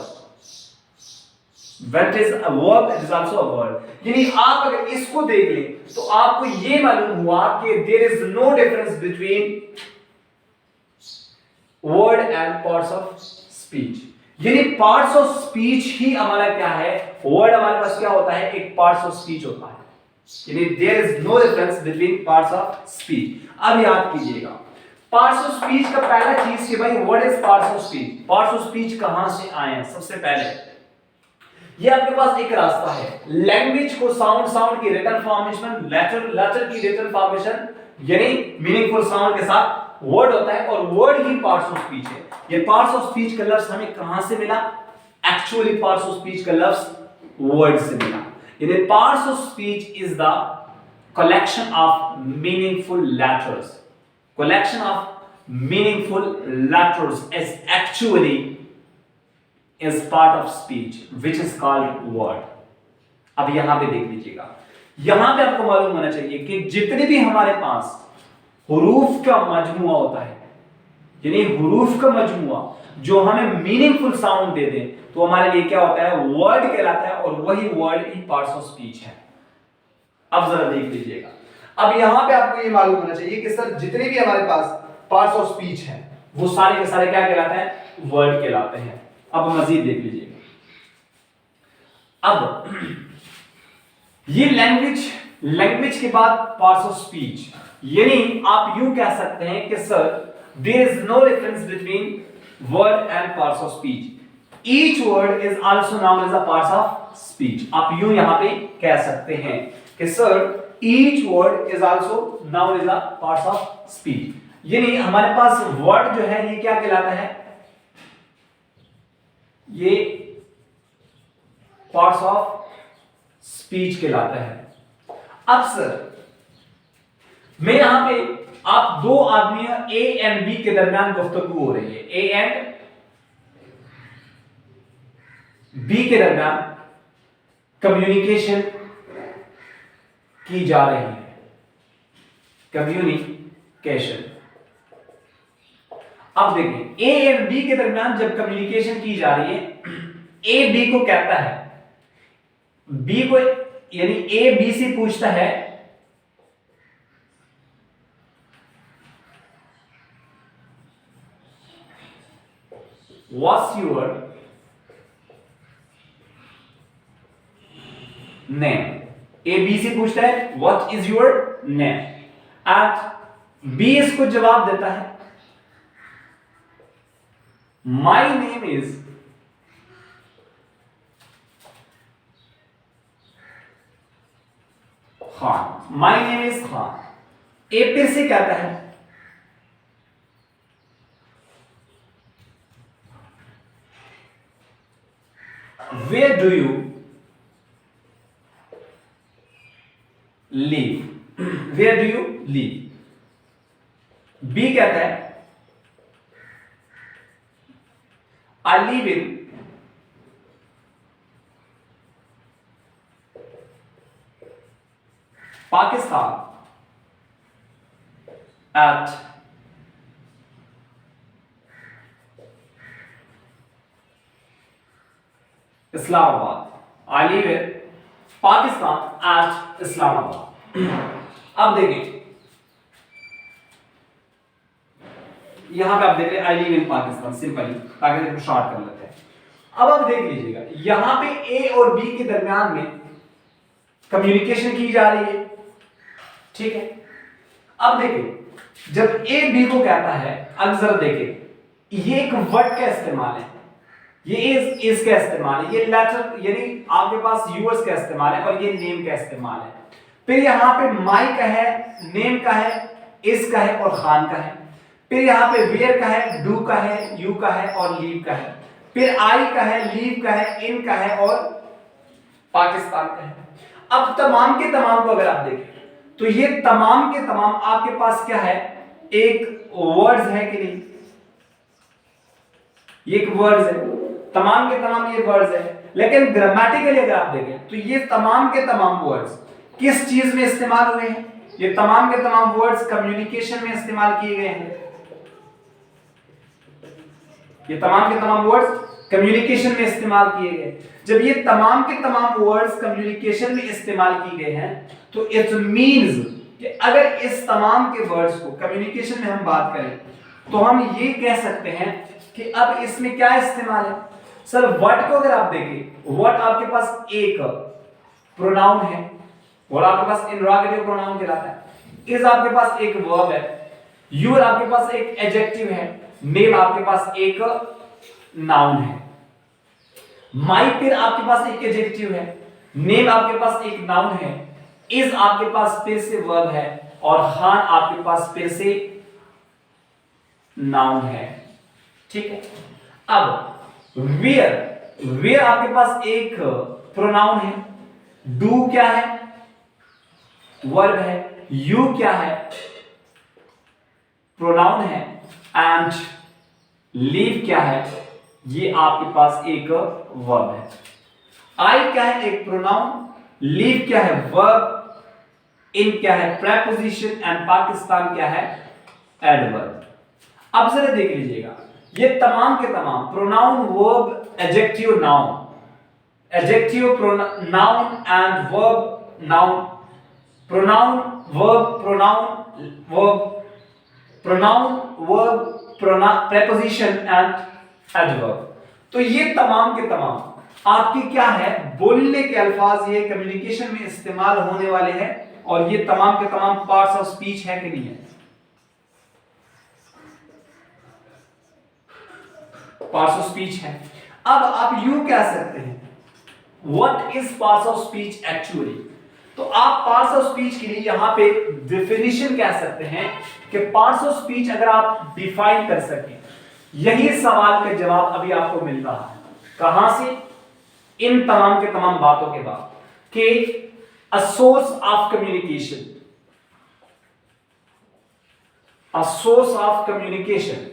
Went is a verb, it is also a word. यानी आप अगर इसको देख लें तो आपको ये मालूम हुआ कि there is no difference between word and parts of speech. यानी पार्ट्स ऑफ स्पीच ही हमारा क्या है, वर्ड हमारे पास क्या होता है, एक पार्ट्स ऑफ स्पीच होता है। यानी there is no difference between parts of speech. अब याद कीजिएगा पार्ट्स ऑफ स्पीच का पहला चीज कि भाई what is parts of speech. Parts of speech कहां से आए हैं? सबसे पहले ये आपके पास एक रास्ता है, लैंग्वेज को साउंड की रिटन फॉर्मेशन, लेटर की रिटन फॉर्मेशन, यानी मीनिंगफुल साउंड के साथ वर्ड होता है और word he parts of speech है। ये पार्ट्स ऑफ स्पीच का लफ्ज हमें कहां से मिला? एक्चुअली पार्ट्स ऑफ स्पीच का लफ्ज वर्ड से मिला। यानी parts of speech is the collection of meaningful letters. Collection of meaningful letters is actually is part of speech which is called word। अब यहां पे देख लीजिएगा, यहां पे आपको मालूम होना चाहिए कि जितने भी हमारे पास हुरूफ का मजमुआ होता है, यानी हुरूफ का मजमुआ जो हमें मीनिंगफुल साउंड दे दे, तो हमारे लिए क्या होता है, वर्ड कहलाता है, और वही word he parts of speech है। अब जरा देख लीजिएगा, अब यहां पे आपको ये मालूम होना चाहिए कि सर जितने भी हमारे पास पार्ट्स ऑफ स्पीच हैं वो सारे के सारे क्या कहलाते हैं, वर्ड कहलाते हैं। अब मजीद देख लीजिएगा, अब ये लैंग्वेज के बाद पार्ट्स ऑफ स्पीच, यानी आप यूं कह सकते हैं कि sir there is no difference between word and parts of speech. Each word is also noun as a parts of speech. आप यूं यहां पे कह सकते हैं कि sir each word is also noun as a parts of speech. यानी हमारे पास वर्ड जो है ये क्या कहलाता है, ये पार्ट्स ऑफ स्पीच कहलाता है। अब सर मैं यहां पे आप दो आदमियों ए एंड बी के दरमियान गुफ्तगू हो रही है, ए एंड बी के दरमियान कम्युनिकेशन की जा रही है, कम्युनिकेशन। अब देखिए ए एंड बी के दरमियान जब कम्युनिकेशन की जा रही है, ए बी को कहता है, बी को यानी ए बी से पूछता है what's your name. A B से पूछता है what is your name, and B इसको जवाब देता है my name is Khan, my name is Khan. A फिर से कहता है where do you live, where do you live. B कहता है I live in Pakistan at Islamabad. I live in Pakistan at Islamabad. अब देखिए यहां पे आप देख रहे हैं आई लिव इन पाकिस्तान, सिंपली, ताकि इसको शॉर्ट कर लेते हैं। अब आप देख लीजिएगा यहां पे ए और बी के दरमियान में कम्युनिकेशन की जा रही है, ठीक है। अब देखिए जब ए बी को कहता है, अब जरा देखिए ये एक वर्ड का इस्तेमाल है, ये इज का इस्तेमाल है, ये लेटर यानी आपके पास यूएस का इस्तेमाल है, और ये नेम का इस्तेमाल है। फिर यहां पे माई का है, नेम का है, इज का है और खान का है। फिर यहां पे वेयर का है, डू का है, यू का है और लीव का है। फिर आई का है, लीव का है, इन का है और पाकिस्तान का है। अब तमाम के तमाम को अगर आप देखें तो ये तमाम के तमाम आपके पास क्या है, एक वर्ड्स है कि नहीं, ये एक वर्ड्स है, तमाम के तमाम ये वर्ड्स है। लेकिन ग्रामेटिकली अगर आप देखें तो ये तमाम के तमाम वर्ड्स किस चीज में इस्तेमाल हुए हैं, ये तमाम के तमाम वर्ड्स कम्युनिकेशन में इस्तेमाल किए गए हैं। ये तमाम के तमाम वर्ड्स कम्युनिकेशन में इस्तेमाल किए गए। जब ये तमाम के तमाम वर्ड्स कम्युनिकेशन में इस्तेमाल किए गए हैं तो इट मींस कि अगर इस तमाम के वर्ड्स को कम्युनिकेशन में हम बात करें तो हम ये कह सकते हैं कि अब इसमें क्या इस्तेमाल है। सर व्हाट को अगर आप देखें, व्हाट आपके पास एक प्रोनाउन है और आपके पास इंटरोगेटिव प्रोनाउन कहलाता है। इज आपके पास एक वर्ब है, यूर आपके पास एक एडजेक्टिव है, नेम आपके पास एक नाउन है। माई फिर आपके पास एक एडजेक्टिव है, नेम आपके पास एक नाउन है, इज आपके पास फिर से वर्ब है और खान आपके पास फिर से नाउन है, ठीक है। अब वेयर, वेयर आपके पास एक प्रोनाउन है, डू क्या है, वर्ब है, यू क्या है, प्रोनाउन है, एंड लीव क्या है, ये आपके पास एक वर्ब है। आई क्या है, एक प्रोनाउन, लीव क्या है, वर्ब, इन क्या है, प्रेपोजिशन, एंड पाकिस्तान क्या है, एडवर्ब। अब जरा देख लीजिएगा ये तमाम के तमाम pronoun, verb, adjective, noun, adjective, noun and verb, noun, pronoun, verb, pronoun, verb, pronoun, verb, preposition and adverb. तो ये तमाम के तमाम आपकी क्या है, बोलने के अल्फाज, ये कम्युनिकेशन में इस्तेमाल होने वाले हैं और ये तमाम के तमाम पार्ट्स ऑफ स्पीच है कि नहीं है, पार्ट्स ऑफ स्पीच है। अब आप यूं कह सकते हैं what is parts of speech actually. तो आप पार्ट्स ऑफ स्पीच के लिए यहां पे डेफिनेशन कह सकते हैं कि पार्ट्स ऑफ स्पीच अगर आप डिफाइन कर सकें, यही सवाल का जवाब अभी आपको मिल रहा है। कहां से, इन तमाम के तमाम बातों के बाद कि a source of communication, a source of communication,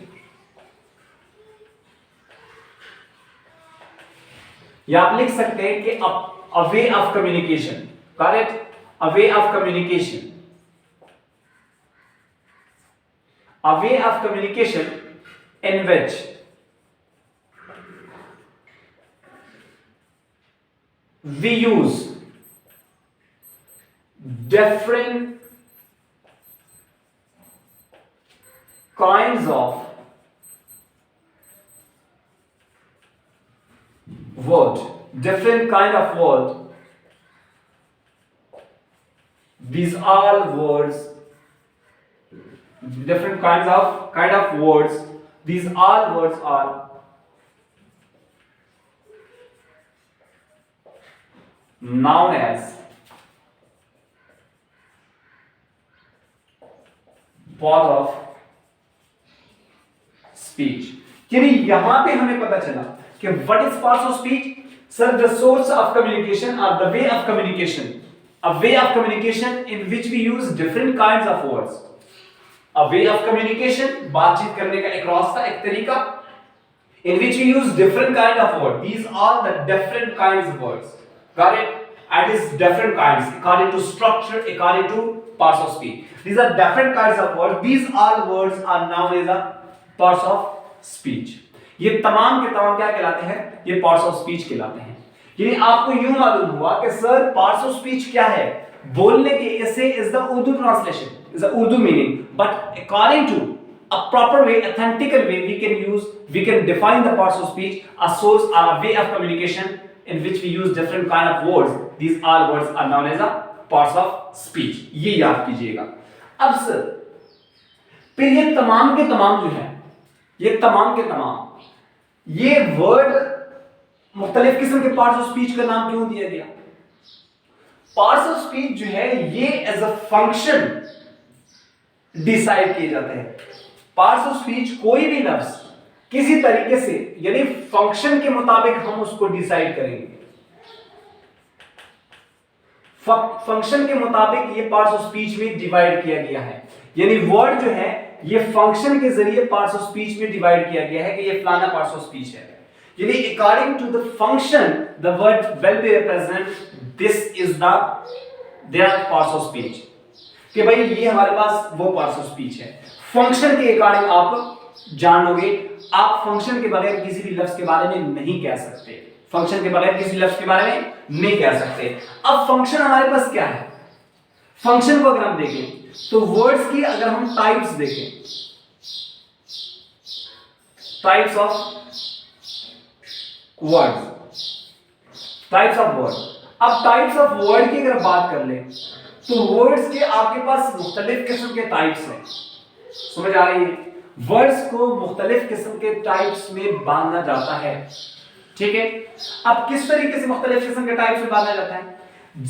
या आप लिख सकते हैं कि a way of communication, correct, a way of communication, a way of communication in which we use different kinds of word, different kind of word. These are words, different kind of words. These all words are known as part of speech. यानी यहां पे हमें पता चला कि what is parts of speech? Sir, the source of communication or the way of communication, A way of communication in which we use different kinds of words. A way of communication, बातचीत करने का एक रास्ता, एक तरीका, in which we use different kind of words. These are the different kinds of words. Got it? And it's different kinds according to structure, according to parts of speech. These are different kinds of words. These all words are known as the parts of speech. ये तमाम के तमाम क्या कहलाते हैं? ये parts of speech कहलाते हैं. यानी आपको यूं मालूम हुआ कि सर पार्ट्स ऑफ स्पीच क्या है, बोलने के ऐसे is the Urdu translation, is the Urdu meaning, but according to a proper way, authentical way, we can define the parts of speech, a source, a way of communication in which we use different kind of words. These all words are known as the parts of speech. ये याद कीजिएगा. अब sir फिर ये तमाम के तमाम जो है, ये तमाम के तमाम ये वर्ड मुख्तलिफ किस्म के पार्ट्स ऑफ स्पीच का नाम क्यों दिया गया? पार्ट्स ऑफ स्पीच जो है ये एज अ फंक्शन डिसाइड किए जाते हैं. पार्ट्स ऑफ स्पीच कोई भी लफ्ज किसी तरीके से यानी फंक्शन के मुताबिक हम उसको डिसाइड करेंगे. फंक्शन के मुताबिक ये पार्ट्स ऑफ स्पीच में डिवाइड किया गया है. यानी वर्ड जो है ये फंक्शन के जरिए पार्ट्स ऑफ स्पीच में डिवाइड किया गया है कि ये फलाना पार्ट्स ऑफ स्पीच है. यानी according to the function the word will be represent. This is their parts of speech. कि भाई ये हमारे पास वो पार्ट्स ऑफ स्पीच है. फंक्शन के अकॉर्डिंग आप जानोगे. आप फंक्शन के बगैर किसी भी लफ्ज के बारे में नहीं कह सकते. फंक्शन के बगैर किसी लफ्ज के बारे में नहीं कह सकते. अब फंक्शन हमारे पास क्या है? फंक्शन को अगर हम देखें तो वर्ड्स की अगर हम टाइप्स देखें, types of words, types of word. अब टाइप्स ऑफ वर्ड की अगर बात कर ले तो वर्ड्स के आपके पास मुख्तलिफ किस्म के टाइप्स हैं. समझ आ रही है? वर्ड्स को मुख्तलिफ किस्म के टाइप्स में बांधा जाता है. ठीक है. अब किस तरीके से मुख्तलिफ किस्म के टाइप्स में बांधा जाता है?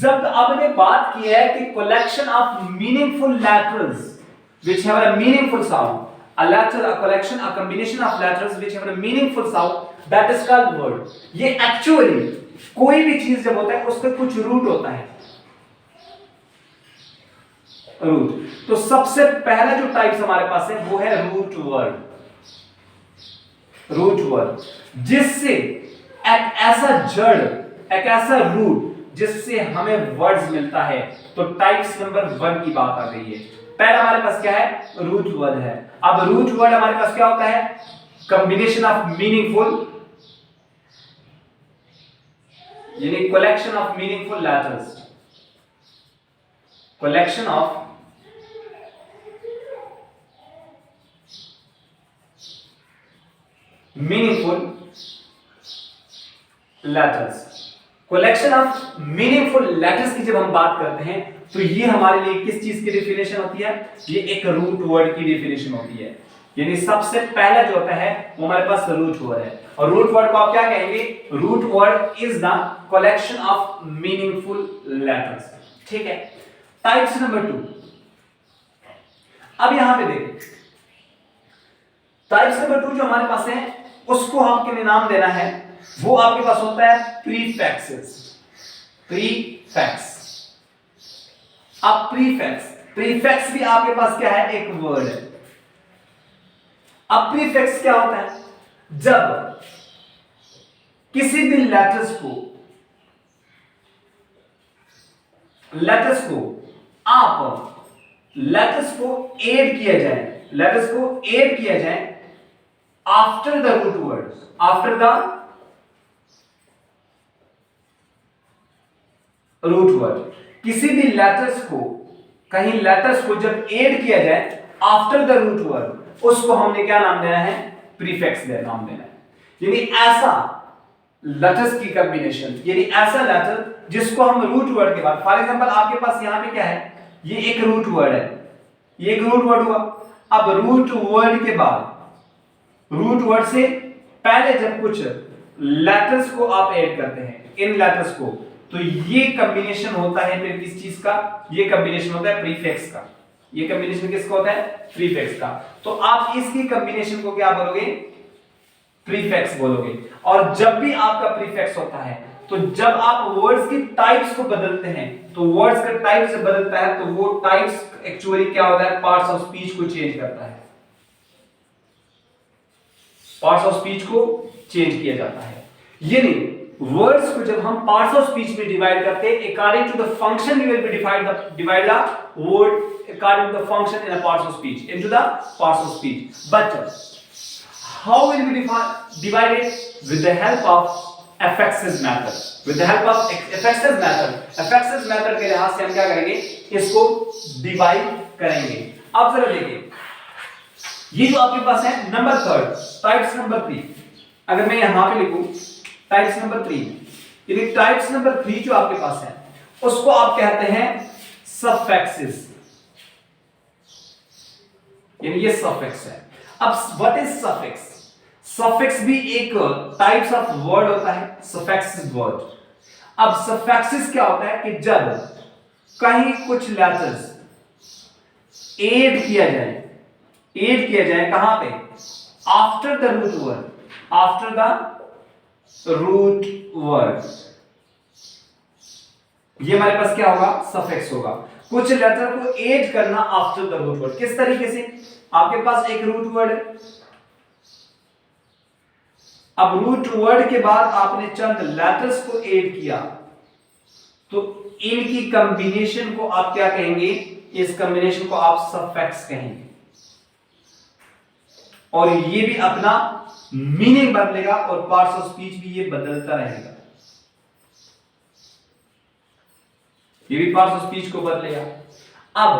जब आपने बात की है कि collection of meaningful letters which have a meaningful sound, a letter, a collection, a combination of letters which have a meaningful sound, that is called word. ये एक्चुअली कोई भी चीज जब होता है उसका कुछ रूट होता है. रूट. तो सबसे पहला जो टाइप्स हमारे पास है वो है रूट वर्ड. रूट वर्ड जिससे एक ऐसा जड़, एक ऐसा रूट जिससे हमें वर्ड्स मिलता है. तो टाइप्स नंबर 1 की बात आ गई है. पहला हमारे पास क्या है? रूट वर्ड है. अब रूट वर्ड हमारे पास क्या होता है? कॉम्बिनेशन ऑफ मीनिंगफुल, यानी collection of meaningful letters, collection of meaningful letters. Collection of meaningful letters की जब हम बात करते हैं तो ये हमारे लिए किस चीज की डेफिनेशन होती है? ये एक रूट वर्ड की डेफिनेशन होती है. यानी सबसे पहला जो होता है वो हमारे पास रूट वर्ड है. और रूट वर्ड को आप क्या कहेंगे? Root word is the collection of meaningful letters. ठीक है. Types number 2. अब यहां पे देखिए टाइप्स नंबर 2 जो हमारे पास है उसको हमके नाम देना है. वो आपके पास होता है प्रीफिक्सेस. प्रीफिक्स. अब प्रीफिक्स भी आपके पास क्या है? एक वर्ड है. अब प्रीफिक्स क्या होता है? जब किसी भी लेटर्स आप लेटर्स को ऐड किया जाए after the root word, after the root word. किसी भी लेटर्स को, कहीं लेटर्स को जब ऐड किया जाए आफ्टर द रूट वर्ड, उसको हमने क्या नाम देना है? प्रीफिक्स नाम देना है. यानी ऐसा लेटर्स की कॉम्बिनेशन, यानी ऐसा लेटर जिसको हम रूट वर्ड के बाद, फॉर एग्जांपल आपके पास यहां पे क्या है? ये एक रूट वर्ड है. ये एक रूट वर्ड हुआ. अब रूट वर्ड के बाद, रूट वर्ड से पहले जब कुछ लेटर्स को आप ऐड करते हैं, इन लेटर्स को, तो ये कॉम्बिनेशन होता है फिर किस चीज का? ये कॉम्बिनेशन होता है प्रीफिक्स का. ये कॉम्बिनेशन किसका होता है? प्रीफिक्स का. तो आप इसकी कॉम्बिनेशन को क्या बोलोगे? प्रीफिक्स बोलोगे. और जब भी आपका प्रीफिक्स होता है तो जब आप वर्ड्स की टाइप्स को बदलते हैं, तो वर्ड्स का टाइप से बदलता है, तो वो टाइप्स एक्चुअली क्या होता है, पार्ट्स ऑफ स्पीच को चेंज करता है, पार्ट्स ऑफ स्पीच को चेंज किया जाता है। यानी वर्ड्स को जब हम पार्ट्स ऑफ स्पीच में डिवाइड करते हैं, according to the function we will be divide the word according to the function in a parts of speech into the parts of speech. But how will we divide it? With the help of affixes method. With the help of affixes method. Affixes method के लिहाज से हम क्या करेंगे, इसको divide करेंगे। अब जरा देखिए, ये जो आपके पास है नंबर थर्ड, टाइप्स नंबर 3, अगर मैं यहां पे लिखूं टाइप्स नंबर 3, यानी टाइप्स नंबर 3 जो आपके पास है उसको आप कहते हैं सफिक्सेस, यानी ये सफिक्स है। अब व्हाट इज सफिक्स? सफिक्स भी एक टाइप्स ऑफ वर्ड होता है, सफिक्सेस वर्ड। अब सफिक्सेस क्या होता है कि जब कहीं कुछ लेटर्स ऐड किया जाए कहां पे, after the root word, after the root word, ये हमारे पास क्या होगा, सफिक्स होगा। कुछ लेटर को ऐड करना आफ्टर द रूट वर्ड, किस तरीके से, आपके पास एक रूट वर्ड है, अब रूट वर्ड के बाद आपने चंद लेटर्स को ऐड किया, तो इनकी कॉम्बिनेशन को आप क्या कहेंगे, इस कॉम्बिनेशन को आप सफिक्स कहेंगे, और ये भी अपना मीनिंग बदलेगा और पार्ट्स ऑफ स्पीच भी ये बदलता रहेगा, ये भी पार्ट्स ऑफ स्पीच को बदलेगा। अब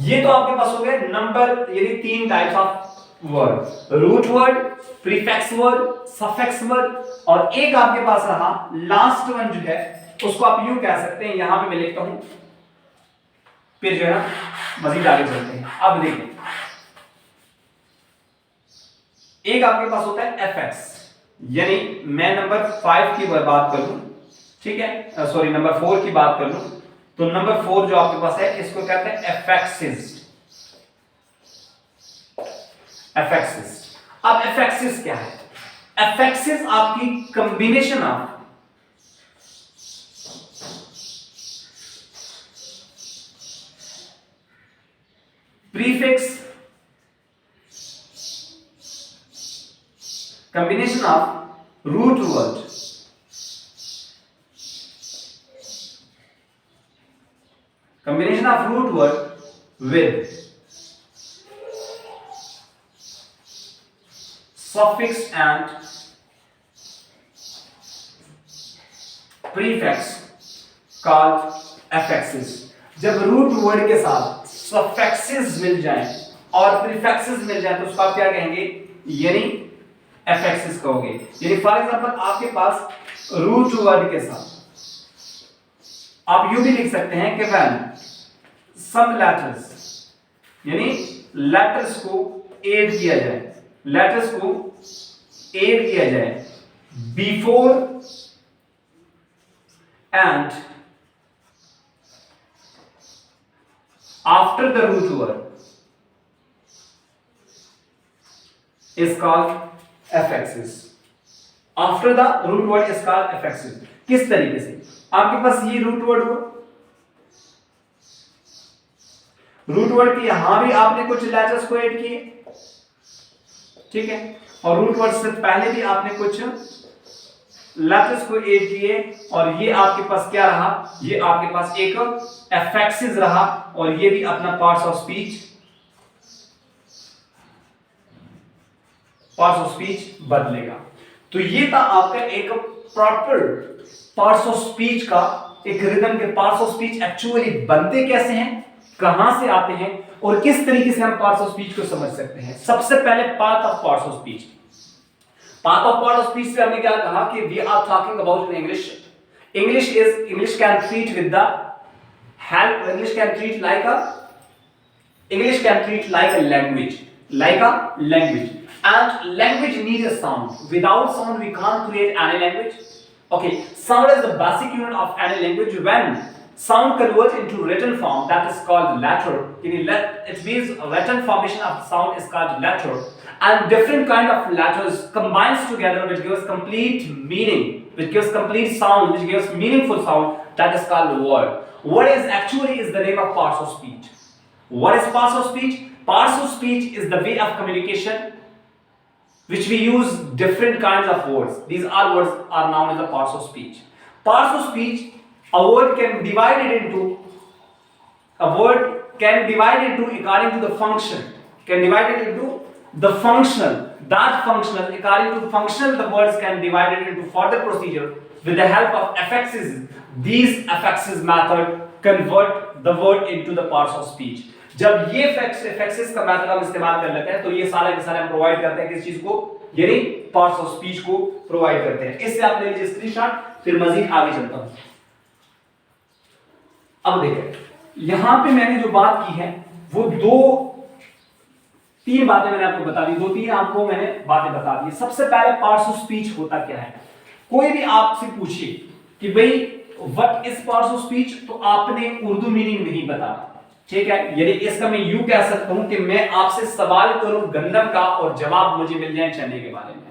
ये तो आपके पास हो गए नंबर, यानी 3 types of word, root word, prefix word, suffix word, और एक आपके पास रहा लास्ट वन जो है, उसको आप यूं कह सकते हैं, यहां पे मैं लिखता हूं, फिर जो है ना मजीद आगे चलते हैं। अब देखिए, एक आपके पास होता है एफएक्स, यानी मैं नंबर 5 की बात कर लूं, ठीक है, सॉरी नंबर 4 की बात कर लूं, तो नंबर 4 जो आपके पास है इसको कहते हैं एफेक्सेस। एफेक्सेस, अब एफेक्सेस क्या है? एफेक्सेस आपकी combination of prefix, combination of root word, combination of root word with suffix and prefix called affixes। जब रूट वर्ड के साथ सफिक्सेस मिल जाएं और प्रीफिक्सेस मिल जाएं तो उसको आप क्या कहेंगे, यानी एफेक्सेस कहोगे। यानी फॉर एग्जांपल आपके पास रूट वर्ड के साथ आप यूं भी लिख सकते हैं कि व्हेन सम लेटर्स, यानी लेटर्स को ऐड किया जाए, लेटर्स को ऐड किया जाए before and after the root word is called affixes। After the root word is called affixes। किस तरीके से, आपके पास ये रूट वर्ड हुआ, रूट वर्ड के यहां भी आपने कुछ लेटर्स को ऐड किए, ठीक है, और रूट वर्ड से पहले भी आपने कुछ लेटर्स को ऐड किए, और ये आपके पास क्या रहा, ये आपके पास एक affixes रहा, और ये भी अपना parts of speech, parts of speech बदलेगा। तो ये था आपका एक प्रॉपर पार्ट्स ऑफ स्पीच का एक रिदम के पार्ट्स ऑफ स्पीच एक्चुअली बनते कैसे हैं, कहां से आते हैं, और किस तरीके से हम पार्ट्स ऑफ स्पीच को समझ सकते हैं। सबसे पहले part of parts of speech, part of part of speech से हमने क्या कहा कि we are talking about in English, English can treat with the help, English can treat like a language, and language needs a sound. Without sound we can't create any language. Okay, sound is the basic unit of any language. When sound converts into written form, that is called letter. It means written formation of sound is called letter, and different kind of letters combines together which gives complete meaning, which gives complete sound, which gives meaningful sound, that is called word. Word is actually is the name of parts of speech. What is parts of speech? Parts of speech is the way of communication which we use different kinds of words. These all words are known as the parts of speech. Parts of speech, a word can be divided into according to the function. Can divide it into the functional. That functional, according to functional, the words can be divided into further procedure with the help of affixes. These affixes method convert the word into the parts of speech. जब ये affixes का method हम इस्तेमाल कर लेते हैं तो ये सारे के सारे हम प्रोवाइड करते हैं किस चीज को, यानी पार्ट्स ऑफ स्पीच को प्रोवाइड करते हैं. इससे आप ले लीजिए स्क्रीनशॉट, फिर मजीद आगे चलता हूं. अब देखिए यहां पे मैंने जो बात की है वो तीन बातें मैंने आपको बता दी, तीन आपको मैंने बातें बता दी. सबसे पहले पार्ट्स ऑफ स्पीच होता क्या है. कोई भी आपसे पूछे कि भाई what is parts of speech, तो आपने उर्दू मीनिंग नहीं बताना. ठीक है, यदि इसका मैं यूं कह सकता हूं कि मैं आपसे सवाल करूं गंदम का और जवाब मुझे मिल जाए चने के बारे में.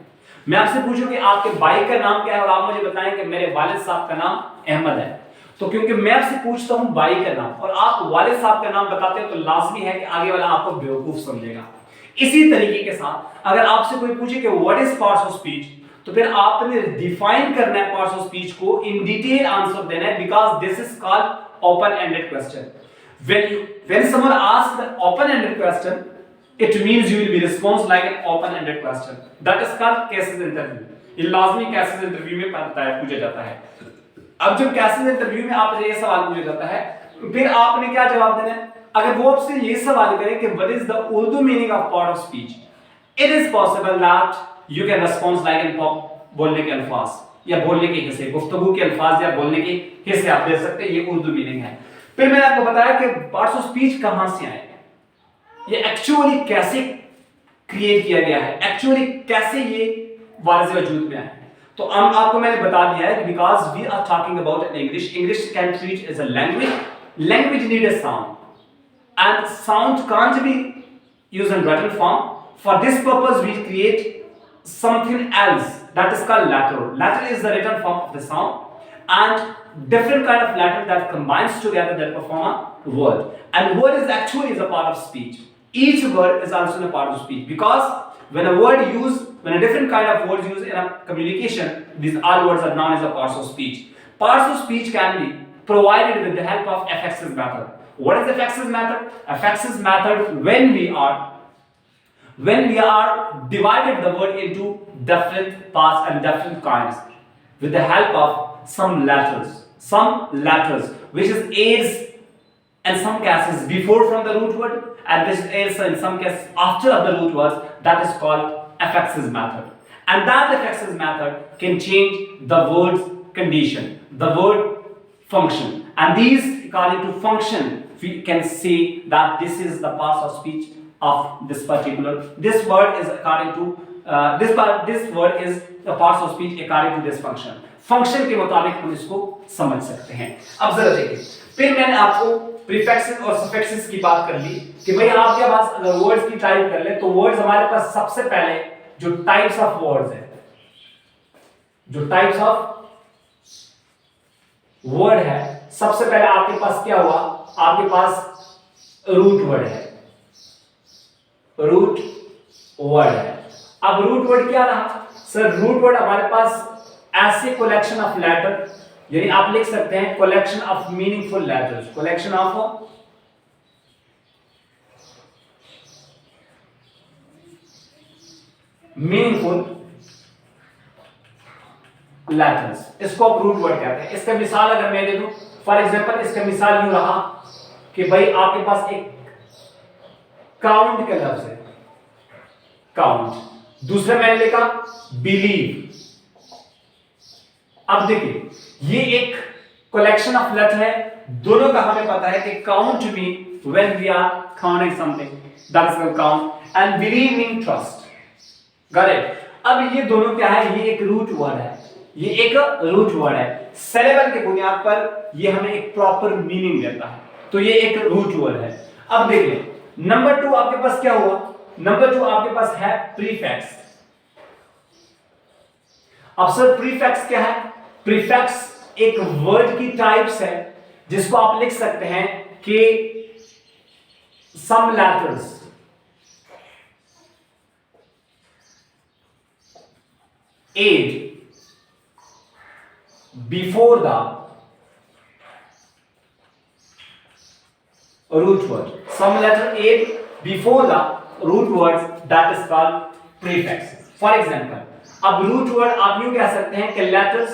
मैं आपसे पूछूं कि आपके भाई का नाम क्या है और आप मुझे बताएं कि मेरे वालिद साहब का नाम अहमद है. तो क्योंकि मैं आपसे पूछता हूं भाई का नाम और आप वालिद साहब का नाम बताते हैं तो लाजमी है कि आगे वाला आपको बेवकूफ समझेगा. इसी तरीके के साथ अगर आपसे कोई पूछे कि what is parts of speech, तो फिर आपने डिफाइन करना है पार्ट्स ऑफ स्पीच को, इन डिटेल आंसर देना है, because this is called open ended question. When someone asks an open-ended question, it means you will be response like an open-ended question. That is called cases interview. ये लाजमी cases interview में पूछा जाता है. अब जब cases interview में आपसे ये सवाल पूछा जाता है, फिर आपने क्या जवाब देना है. अगर वो आपसे ये सवाल करे कि what is the Urdu meaning of part of speech, it is possible that you can respond like in बोलने के अल्फाज या बोलने के हिस्से, गुफ्तगू के अल्फाज या बोलने के हिस्से आप दे सकते हैं. ये उर्दू मीनिंग है. फिर मैंने आपको बताया कि पार्ट्स ऑफ स्पीच कहां से आए, ये एक्चुअली कैसे क्रिएट किया गया है, एक्चुअली कैसे ये वारिस वजूद में आए. तो आपको मैंने बता दिया है कि because we are talking about English can treat as a language need a sound and sound can't be used in written form. For this purpose we create something else that is called letter. Letter is the written form of the sound and different kind of letter that combines together that perform a word. And word is actually is a part of speech. Each word is also a part of speech because when a different kind of words used in a communication, these all words are known as a parts of speech. Parts of speech can be provided with the help of affixes method. What is affixes method? Affixes method when we are divided the word into different parts and different kinds with the help of some letters which is aids in some cases before from the root word and which aids in some cases after the root words, that is called affixes method. And that affixes method can change the word's condition, the word function, and these according to function we can say that this is the parts of speech of this word is according to this word is the parts of speech according to this function के मुताबिक हम इसको समझ सकते हैं. अब जरा देखिए, फिर मैंने आपको प्रीफिक्सेस और सफिक्सेस की बात कर ली कि भाई आपके पास अगर वर्ड्स की टाइप कर ले तो वर्ड्स हमारे पास सबसे पहले जो टाइप्स ऑफ वर्ड्स है, जो टाइप्स ऑफ वर्ड है, सबसे पहले आपके पास क्या हुआ, आपके पास रूट वर्ड है. रूट वर्ड है. अब रूट वर्ड क्या रहा सर? रूट वर्ड हमारे पास ऐसे कलेक्शन ऑफ लेटर, यानी आप लिख सकते हैं collection of meaningful letters, collection of meaningful letters, इसको आप रूट वर्ड कहते हैं. इसका मिसाल अगर मैं दे दूं, फॉर एग्जांपल इसका मिसाल यूं रहा कि भाई आपके पास एक काउंट का लफ्ज है, काउंट. दूसरा मैंने लिखा बिलीव. अब देखिए ये एक कलेक्शन ऑफ लेटर है. दोनों का हमें पता है कि count mean when we are counting something, that is called count, and believe mean trust. Got it? अब ये दोनों क्या है? ये एक रूट वर्ड है, ये एक रूट वर्ड है. सिलेबल के बुनियाद पर ये हमें एक प्रॉपर मीनिंग देता है, तो ये एक रूट वर्ड है. अब देखिए नंबर 2 आपके पास क्या हुआ? नंबर 2 आपके पास है प्रीफिक्स. अब सर प्रीफिक्स क्या है? प्रीफिक्स एक वर्ड की टाइप्स है जिसको आप लिख सकते हैं कि some letters aid before the root word. Some letter aid before the root words, that is called prefixes. For example, अब root word आप यूं कह सकते हैं कि letters,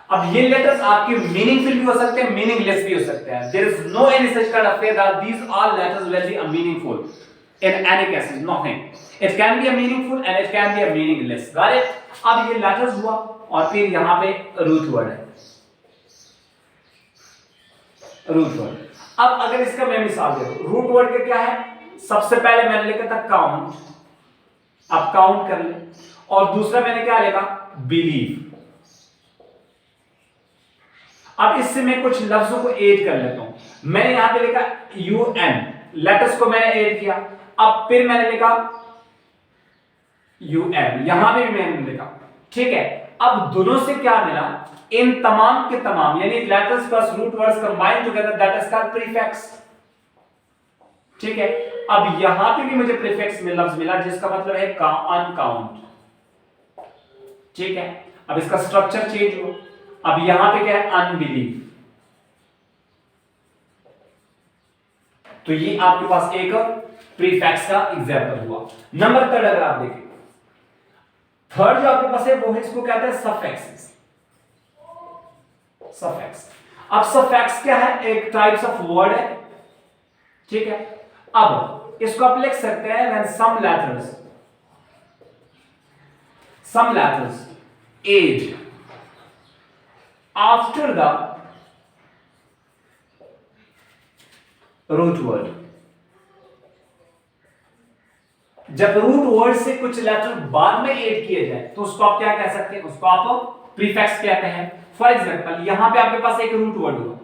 अब ये लेटर्स आपके मीनिंगफुल भी हो सकते हैं, मीनिंगलेस भी हो सकते हैं. There is no any such kind of way that these all letters will be meaningful in any case. Nothing. It can be a meaningful and it can be a meaningless. Got it. अब ये letters हुआ और फिर यहां पे root word है. Root word. अब अगर इसका मैं मिसाल दे दूं, रूट वर्ड का क्या है? सबसे पहले मैंने लिखा था काउंट. अब काउंट कर ले. और दूसरा मैंने क्या लिखा? बिलीव. अब इससे मैं कुछ लफ्जों को ऐड कर लेता हूं. मैंने यहां पे लिखा UN, लेटर्स को मैंने ऐड किया. अब फिर मैंने लिखा UM, यहां पे भी मैंने लिखा. ठीक है. अब दोनों से क्या मिला? इन तमाम के तमाम यानी letters plus root words combine together, that is called prefix. ठीक है. अब यहां पे भी मुझे प्रीफिक्स में लफ्ज मिला जिसका मतलब है अनकाउंट. ठीक है. अब इसका स्ट्रक्चर चेंज हुआ. अब यहां पे क्या है? अनबिलीव. तो ये आपके पास एक प्रीफिक्स का एग्जांपल हुआ. नंबर थर्ड अगर आप देखें, थर्ड जो आपके पास है वो है, इसको कहते हैं सफिक्सेस. सफिक्स. अब सफिक्स क्या है? एक टाइप्स ऑफ वर्ड है. ठीक है. अब इसको आप लिख सकते हैं when some letters add after the root word. जब रूट वर्ड से कुछ लेटर बाद में ऐड किए जाए तो उसको आप क्या कह सकते हैं? उसको आप प्रीफिक्स कहते हैं. फॉर एग्जांपल, यहां पे आपके पास एक रूट वर्ड हुआ.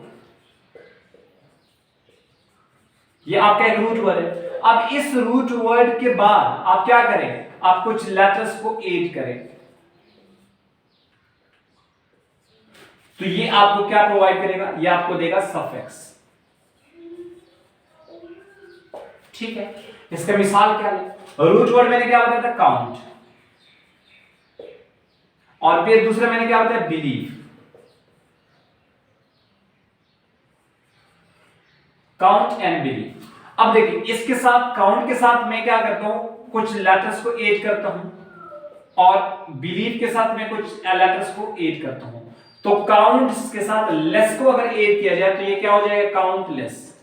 ये आपका एक रूट वर्ड है. अब इस रूट वर्ड के बाद आप क्या करें? आप कुछ लेटर्स को ऐड करें. तो ये आपको क्या प्रोवाइड करेगा? ये आपको देगा सफिक्स. ठीक है. इसका मिसाल क्या है? रूट वर्ड मैंने क्या बताया था? काउंट. और फिर दूसरा मैंने क्या बताया? बिलीव. Count and believe. अब देखिए, इसके साथ काउंट के साथ मैं क्या करता हूं? कुछ लेटर्स को ऐड करता हूं और बिलीव के साथ मैं कुछ लेटर्स को ऐड करता हूं. तो काउंट के साथ लेस को अगर ऐड किया जाए तो ये क्या हो जाएगा? काउंटलेस.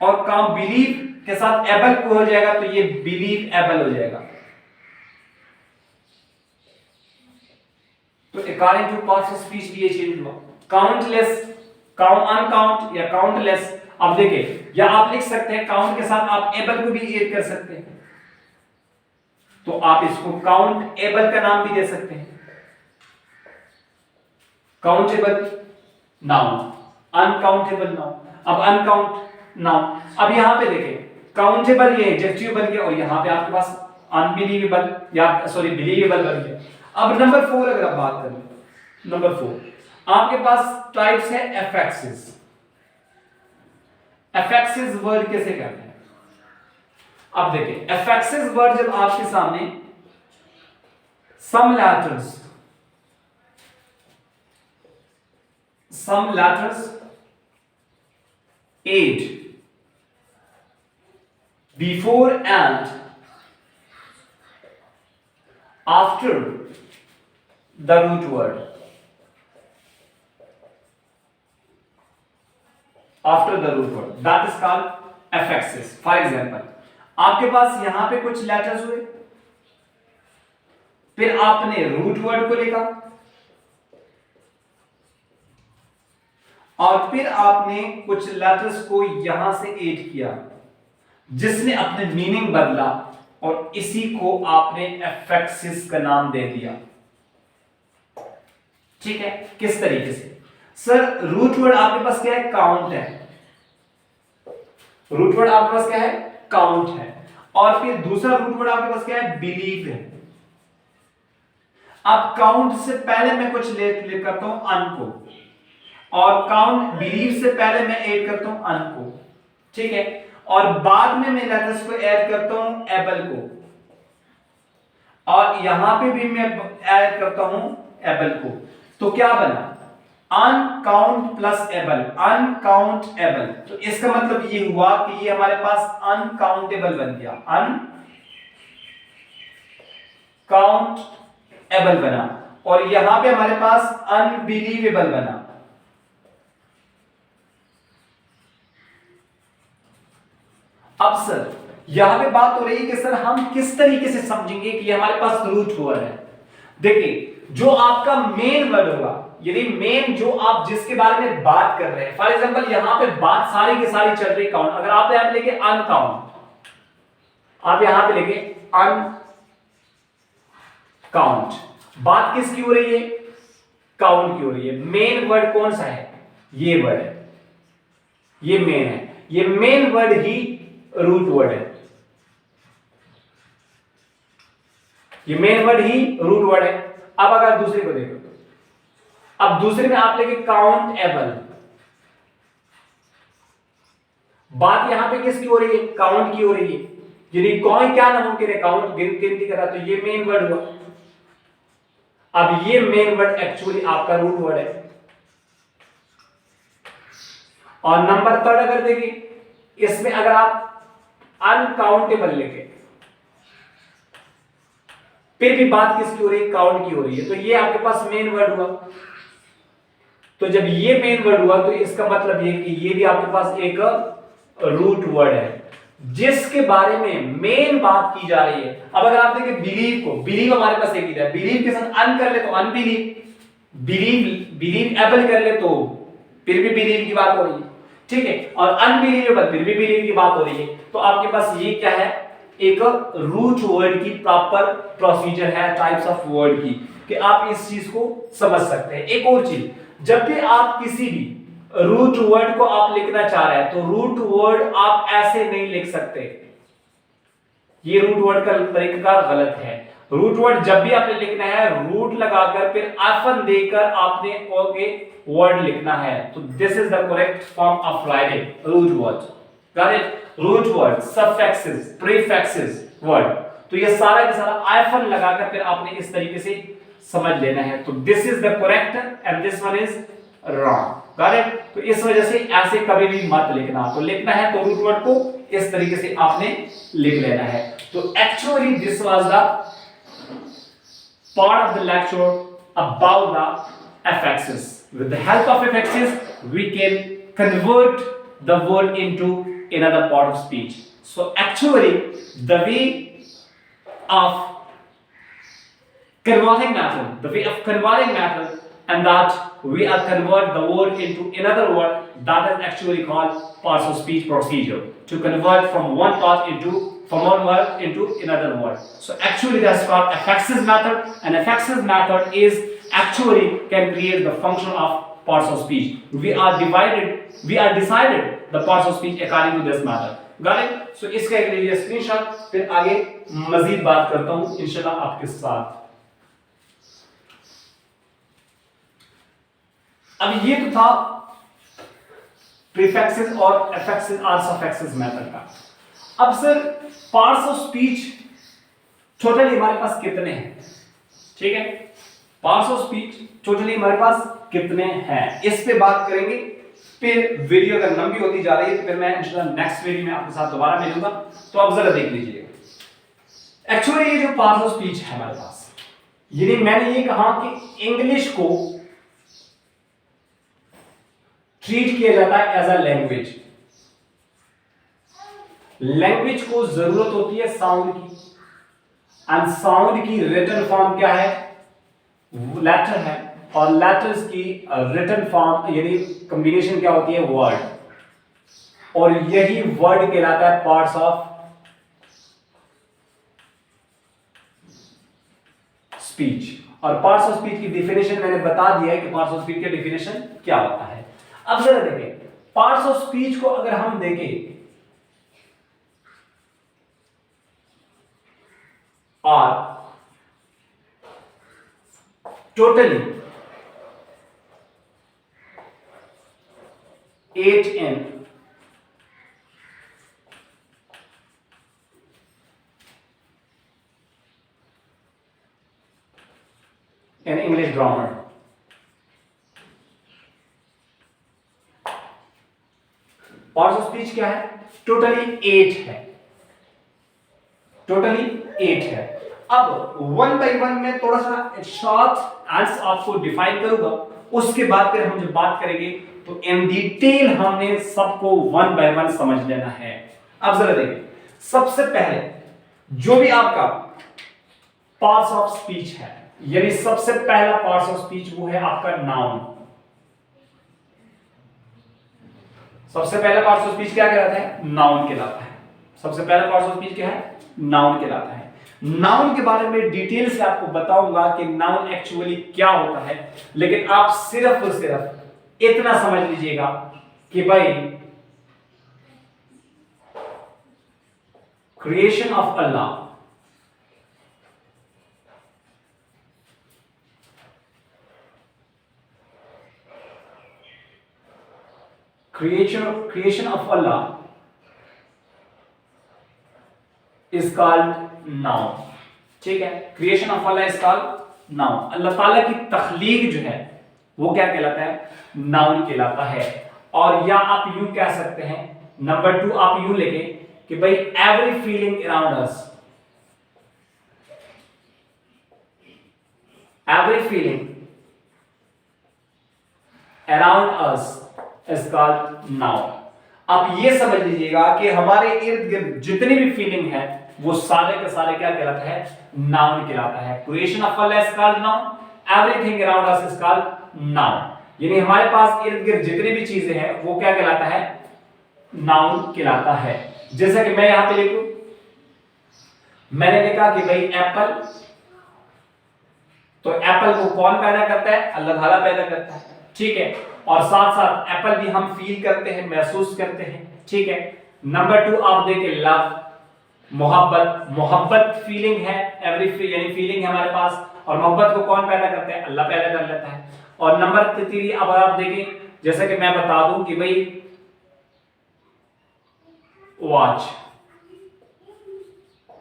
और काउंट बिलीव के साथ एबल को हो जाएगा तो ये बिलीव एबल हो जाएगा. तो according to parts of speech ये चेंज हुआ. काउंटलेस, अनकाउंट या काउंटलेस. अब देखिए, या आप लिख सकते हैं काउंट के साथ आप एबल को भी ऐड कर सकते हैं. तो आप इसको काउंटेबल का नाम भी दे सकते हैं. Countable noun, uncountable noun. अब अनकाउंट नाउन. अब यहां पे देखें, काउंटेबल ये एडजेक्टिव बन गया और यहां पे आपके पास अनबिलीवेबल या बिलीवेबल बन गया. अब नंबर 4 अगर आप बात करें, नंबर 4 आपके पास टाइप्स है एफेक्सेस. एफेक्सेस वर्ड कैसे कहते हैं? अब देखिए, एफेक्सेस वर्ड जब आपके सामने some letters aid before and after the root word. After the root word, that is called affixes. For example, आपके पास यहां पे कुछ लेटर्स हुए, फिर आपने रूट वर्ड को लिखा और फिर आपने कुछ लेटर्स को यहां से ऐड किया जिसने अपने मीनिंग बदला और इसी को आपने एफेक्सेस का नाम दे दिया. ठीक है. किस तरीके से? सर, रूट वर्ड आपके पास क्या है? काउंट है. रूट वर्ड आपके पास क्या है? काउंट है. और फिर दूसरा रूट वर्ड आपके पास क्या है, बिलीव है। अब काउंट से पहले मैं कुछ ले करता हूं अन को, और काउंट बिलीव से पहले मैं ऐड करता हूं अन को, ठीक है, और बाद में मैं लेटर्स को ऐड करता हूं एबल को, और यहां पे भी मैं ऐड करता हूं एबल को। तो क्या बना, uncount plus able, uncount able. तो इसका मतलब ये हुआ कि ये हमारे पास अनकाउंटेबल बन गया, अनकाउंटेबल बना, और यहां पे हमारे पास अनबिलीवेबल बना। अब सर यहां पे बात हो रही है कि सर हम किस तरीके से समझेंगे कि हमारे पास रूट वर्ड है। देखिए जो आपका मेन वर्ड होगा, यदि मेन जो आप जिसके बारे में बात कर रहे हैं, फॉर एग्जांपल यहां पे बात सारी की सारी चल रही काउंट, अगर आप यहां पे लेके अनकाउंट, आप यहां पे लेके अनकाउंट, बात किसकी हो रही है, काउंट की हो रही है। मेन वर्ड कौन सा है, ये वर्ड है, ये मेन है, ये मेन वर्ड ही रूट वर्ड है, ये मेन वर्ड ही रूट वर्ड है। अब अगर दूसरे को देखो, अब दूसरे में आप लेके काउंट एबल, बात यहां पे किसकी हो रही है, काउंट की हो रही है। यदि कौन क्या नामुमकिन है, काउंट गिनती करा, तो ये मेन वर्ड हुआ। अब ये मेन वर्ड एक्चुअली आपका रूट वर्ड है। और नंबर थर्ड अगर देखिए, इसमें अगर आप अनकाउंटेबल लेके, फिर भी बात किसकी हो रही है, काउंट की हो रही है, तो ये आपके पास मेन वर्ड हुआ। तो जब ये मेन वर्ड हुआ तो इसका मतलब ये कि ये भी आपके पास एक रूट वर्ड है जिसके बारे में मेन बात की जा रही है। अब अगर आप देखें बिलीव को, बिलीव हमारे पास एक ही है, बिलीव के साथ अन कर ले तो अनबिलीव, बिलीव एबल कर ले तो फिर भी बिलीव की बात हो रही है, ठीक है, और अनबिलीवेबल फिर भी बिलीव की बात हो रही है। तो आपके पास ये क्या है, एक रूट वर्ड की प्रॉपर प्रोसीजर है, टाइप्स ऑफ वर्ड की, कि आप इस चीज को समझ सकते हैं। एक और चीज, जब भी आप किसी भी रूट वर्ड को आप लिखना चाह रहे हैं तो रूट वर्ड आप ऐसे नहीं लिख सकते, ये रूट वर्ड का तरीका गलत है। रूट वर्ड जब भी आपने लिखना है, रूट लगाकर फिर एफन देकर आपने ओके वर्ड लिखना है। तो this is the correct form of writing root word, got it, root word, suffixes, prefixes word, तो ये सारा का सारा एफन लगाकर फिर आपने इस तरीके से समझ लेना है। तो this is the correct and this one is wrong, got it. तो इस वजह से ऐसे कभी भी मत लिखना, आपको लिखना है तो रूट वर्ड को इस तरीके से आपने लिख लेना है। तो actually this was the part of the lecture about the affixes. With the help of affixes, we can convert the word into another part of speech. So actually, the way of converting method, and that we are convert the word into another word, that is actually called parts of speech procedure. To convert from one word into another word. So actually that's called affixes method, and affixes method is actually can create the function of parts of speech. We are decided the parts of speech according to this method. Got it? So इसका एक लीजिए screenshot, फिर आगे मजीद बात करता हूं इंशाल्लाह आपके साथ। अब ये तो था प्रीफिक्सेस और affixes और suffixes मेथड का। अब sir parts of speech totally हमारे पास कितने हैं, ठीक है, पार्ट्स ऑफ स्पीच टोटली हमारे पास कितने हैं, इस पे बात करेंगे। फिर वीडियो अगर लंबी होती जा रही है तो फिर मैं इंशाल्लाह नेक्स्ट वीडियो में आपके साथ दोबारा मिलूंगा। तो अब जरा देख लीजिएगा, एक्चुअली ये जो पार्ट्स ऑफ स्पीच है हमारे पास, यानी मैंने ये कहा कि इंग्लिश को ट्रीट किया जाता है एज अ लैंग्वेज। लैंग्वेज को जरूरत होती है साउंड की, एंड साउंड की रिटन फॉर्म क्या है, लेटर है, और लेटर्स की रिटन फॉर्म यानी कॉम्बिनेशन क्या होती है, वर्ड, और यही वर्ड कहलाता है पार्ट्स ऑफ स्पीच। और पार्ट्स ऑफ स्पीच की डिफिनेशन मैंने बता दिया है कि पार्ट्स ऑफ स्पीच की डिफिनेशन क्या होता है। अब जरा देखें पार्ट्स ऑफ स्पीच को, अगर हम देखें are totally 8 in English grammar. Parts of speech क्या है? टोटली 8 है, टोटली 8 है। अब वन बाय वन में थोड़ा सा शॉर्ट आंसर आपको डिफाइन करूंगा, उसके बाद फिर हम जब बात करेंगे तो इन डिटेल हमने सबको वन बाय वन समझ लेना है। अब जरा देखिए, सबसे पहले जो भी आपका पार्ट्स ऑफ स्पीच है, यानी सबसे पहला पार्ट्स ऑफ स्पीच वो है आपका नाउन। सबसे पहला पार्ट्स ऑफ स्पीच क्या कहलाता है? नाउन कहलाता है। सबसे पहला पार्ट्स ऑफ स्पीच क्या है? नाउन कहलाता है। नाउन के बारे में डिटेल से आपको बताऊंगा कि नाउन एक्चुअली क्या होता है, लेकिन आप सिर्फ और सिर्फ इतना समझ लीजिएगा कि भाई creation of Allah, creation of Allah is called noun। ठीक है, creation of Allah is called noun. Allah Taala की तख्लीक जो है वो क्या कहलाता है? नाउन कहलाता है। और या आप यूं कह सकते हैं, नंबर 2 आप यूं लेके कि भाई every feeling around us, every feeling around us is called noun. आप ये समझ लीजिएगा कि हमारे इर्द गिर्द जितनी भी फीलिंग है वो सारे के सारे क्या कहलाता है? नाउन कहलाता है। Creation of Allah is called noun, everything around us is called noun. यानी हमारे पास इर्द गिर्द जितनी भी चीजें हैं वो क्या कहलाता है? नाउन कहलाता है। जैसा कि मैं यहां पे लिखूं, मैंने लिखा कि भाई एप्पल, तो एप्पल को कौन पैदा करता है? अल्लाह ताला पैदा करता है। ठीक है, और साथ साथ एप्पल भी हम फील करते हैं, महसूस करते हैं। ठीक है, नंबर 2 आप देखें लव, मोहब्बत। मोहब्बत फीलिंग है, एवरी यानी फीलिंग है हमारे पास, और मोहब्बत को कौन पैदा करता है? अल्लाह पैदा कर लेता है। और नंबर 3 अब आप देखें, जैसा कि मैं बता दूं कि भाई वॉच,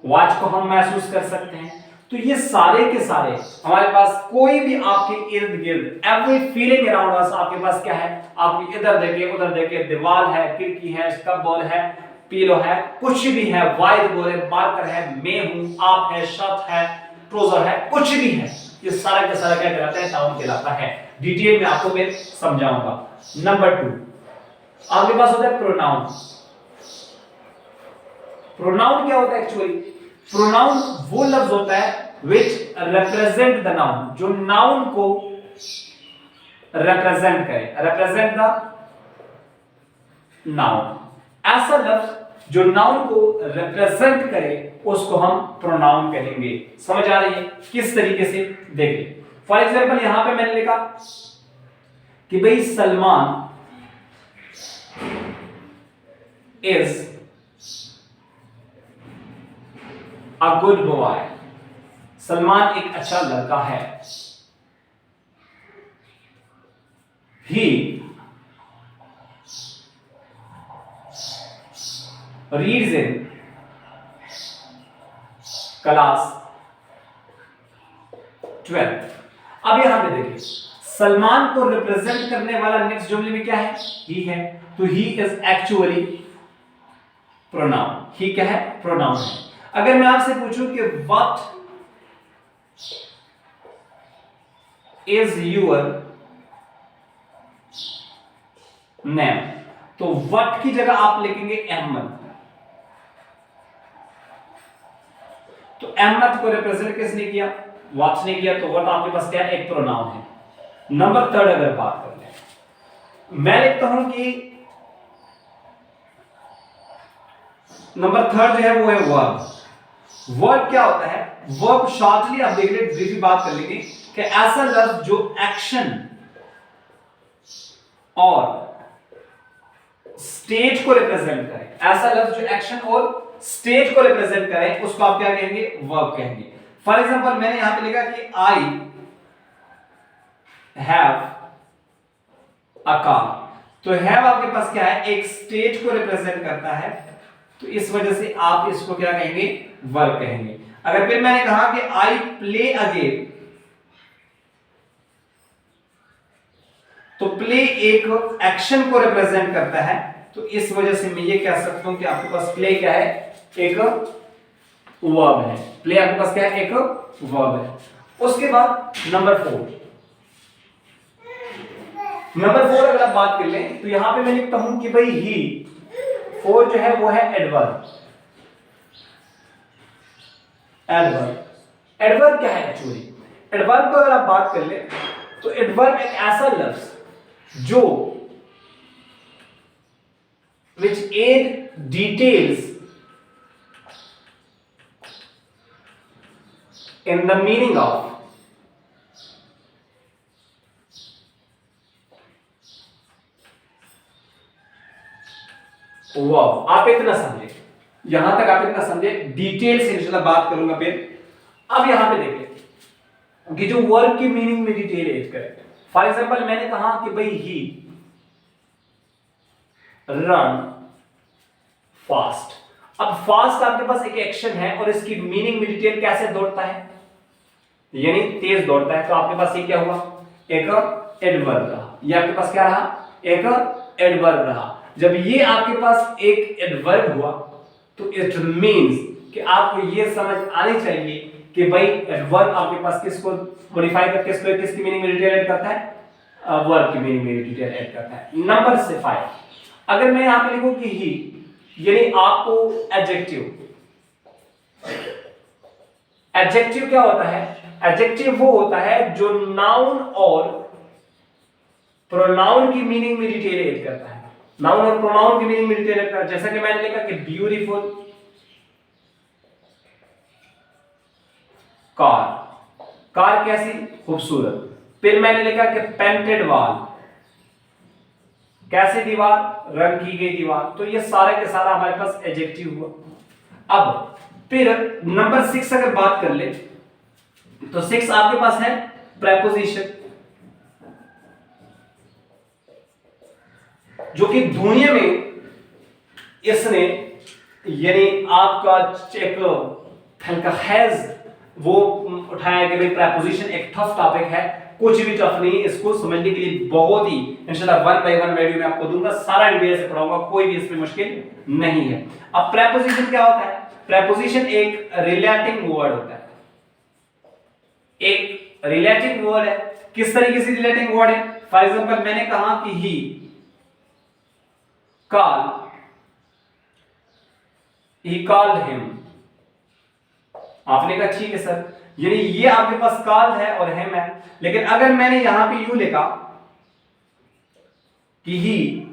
वॉच को हम महसूस कर सकते हैं। तो ये सारे के सारे हमारे पास कोई भी आपके इर्द गिर्द एवरी फीलिंग अराउंड अस, आपके पास क्या है? आप इधर देखिए, उधर देखिए, दीवार है, खिड़की है, कपबोर्ड है, पीलो है, कुछ भी है, व्हाइट बोर्ड है, मार्कर है, मैं हूं, आप है, शर्ट है, ट्राउजर है, कुछ भी है, ये सारा का सारा क्या कहलाता है? नाउन कहलाता है। डिटेल में आपको मैं समझाऊंगा। नंबर 2 आपके पास होता है प्रोनाउन। प्रोनाउन क्या होता है एक्चुअली? प्रोनाउन वो लफ्ज होता है विच रिप्रेजेंट द नाउन, जो नाउन को रिप्रेजेंट करे, रिप्रेजेंट द नाउन। ऐसा लफ्ज जो नाउन को रिप्रेजेंट करे उसको हम प्रोनाउन कहेंगे। समझ आ रही है किस तरीके से? देखिए फॉर एग्जांपल यहां पे मैंने लिखा कि भाई Salman is a good boy. Salman एक अच्छा लड़का है। He reads in class 12th। अब यहां पे देखिए, सलमान को रिप्रेजेंट करने वाला नेक्स्ट जुमले में क्या है? ही है। तो ही इज एक्चुअली प्रोनाउन। ही क्या है? प्रोनाउन है। अगर मैं आपसे पूछूं कि व्हाट इज योर नेम, तो व्हाट की जगह आप लिखेंगे अहमद। तो अहमद को रिप्रेजेंट किसने किया? व्हाट ने किया। तो व्हाट आपके पास क्या है? एक प्रोनाउन है। नंबर 3 अगर बात कर लें, मैं लिखता हूं कि नंबर 3 जो है वो है वर्ब। वर्ब क्या होता है? वर्ब शॉर्टली आप देख लीजिए, ब्रीफली बात कर लेंगे कि ऐसा लफ्ज जो एक्शन और स्टेट को रिप्रेजेंट करे, ऐसा लफ्ज जो एक्शन और स्टेट को रिप्रेजेंट करे उसको आप क्या कहेंगे? वर्ब कहेंगे। फॉर एग्जाम्पल मैंने यहां पे लिखा कि आई हैव अ कार। तो हैव आपके पास क्या है, एक स्टेट को रिप्रेजेंट करता है, तो इस वजह से आप इसको क्या कहेंगे, वर्ब कहेंगे। अगर फिर मैंने कहा कि आई प्ले अ गेम, तो प्ले एक एक्शन को रिप्रेजेंट करता है, तो इस वजह से मैं ये कह सकता हूं कि आपके पास प्ले क्या है, एक वर्ब है। प्ले आपके पास क्या है, एक वर्ब है। उसके बाद नंबर 4 अगर आप बात कर लें तो यहां पे मैं लिखता हूं कि भाई ही, 4 जो है वो है एडवर्ब। एडवर्ब क्या है एक्चुअली, एडवर्ब को अगर आप बात कर ले तो एडवर्ब एक ऐसा लफ्ज जो which aid details in the meaning of verb. आप इतना समझे, यहां तक आप इतना समझे, डिटेल से इंशाल्लाह बात करूंगा फिर। अब यहां पे देखिए कि जो वर्ब की मीनिंग में डिटेल ऐड करें। फॉर एग्जांपल मैंने कहा कि भाई ही रन फास्ट। अब फास्ट आपके पास एक एक्शन है और इसकी मीनिंग में डिटेल कैसे दौड़ता है, यानी तेज दौड़ता है, तो आपके पास ये क्या हुआ, एक एडवर्ब रहा। ये आपके पास क्या रहा, एक एडवर्ब रहा। जब ये आपके पास एक एडवर्ब हुआ तो इट मींस कि आपको ये समझ आनी चाहिए कि भाई एडवर्ब आपके पास किसको मॉडिफाई करके किसकी मीनिंग में डिटेल ऐड करता है, वर्ब की मीनिंग में डिटेल ऐड करता है। नंबर 5 अगर मैं यहां पे लिखूं कि ही, यानी आपको एडजेक्टिव, एडजेक्टिव क्या होता है, एडजेक्टिव वो होता है जो नाउन और प्रोनाउन की मीनिंग में डिटेल ऐड करता है। नाउन और प्रोनाउन की मीनिंग में डिटेल ऐड करता है। जैसा कि मैंने लिखा कि ब्यूटीफुल कार, कार कैसी, खूबसूरत। फिर मैंने लिखा कि पेंटेड वॉल, कैसी दीवार, रंग की गई दीवार। तो ये सारे के सारा हमारे पास एडजेक्टिव हुआ। अब फिर नंबर 6 अगर बात कर ले तो 6 आपके पास है प्रेपोजिशन, जो कि दुनिया में इसने यानी आपका एक हल्का हैज वो उठाया कि भाई प्रेपोजिशन एक टफ टॉपिक है, कुछ भी टफ नहीं, इसको समझने के लिए बहुत ही इंशाल्लाह 1 बाय 1 वीडियो में आपको दूंगा, सारा डिटेल से पढ़ाऊंगा, कोई भी इसमें मुश्किल नहीं है। अब प्रेपोजिशन क्या होता है, प्रेपोजिशन एक रिलेटिंग वर्ड होता है, एक रिलेटिंग वर्ड है। किस तरीके से रिलेटिंग वर्ड है, फॉर एग्जांपल मैंने कहा कि ही called him, आपने कहा ठीक है सर, यानी ये आपके पास कॉल है और हिम है। लेकिन अगर मैंने यहां पे यू लिखा कि ही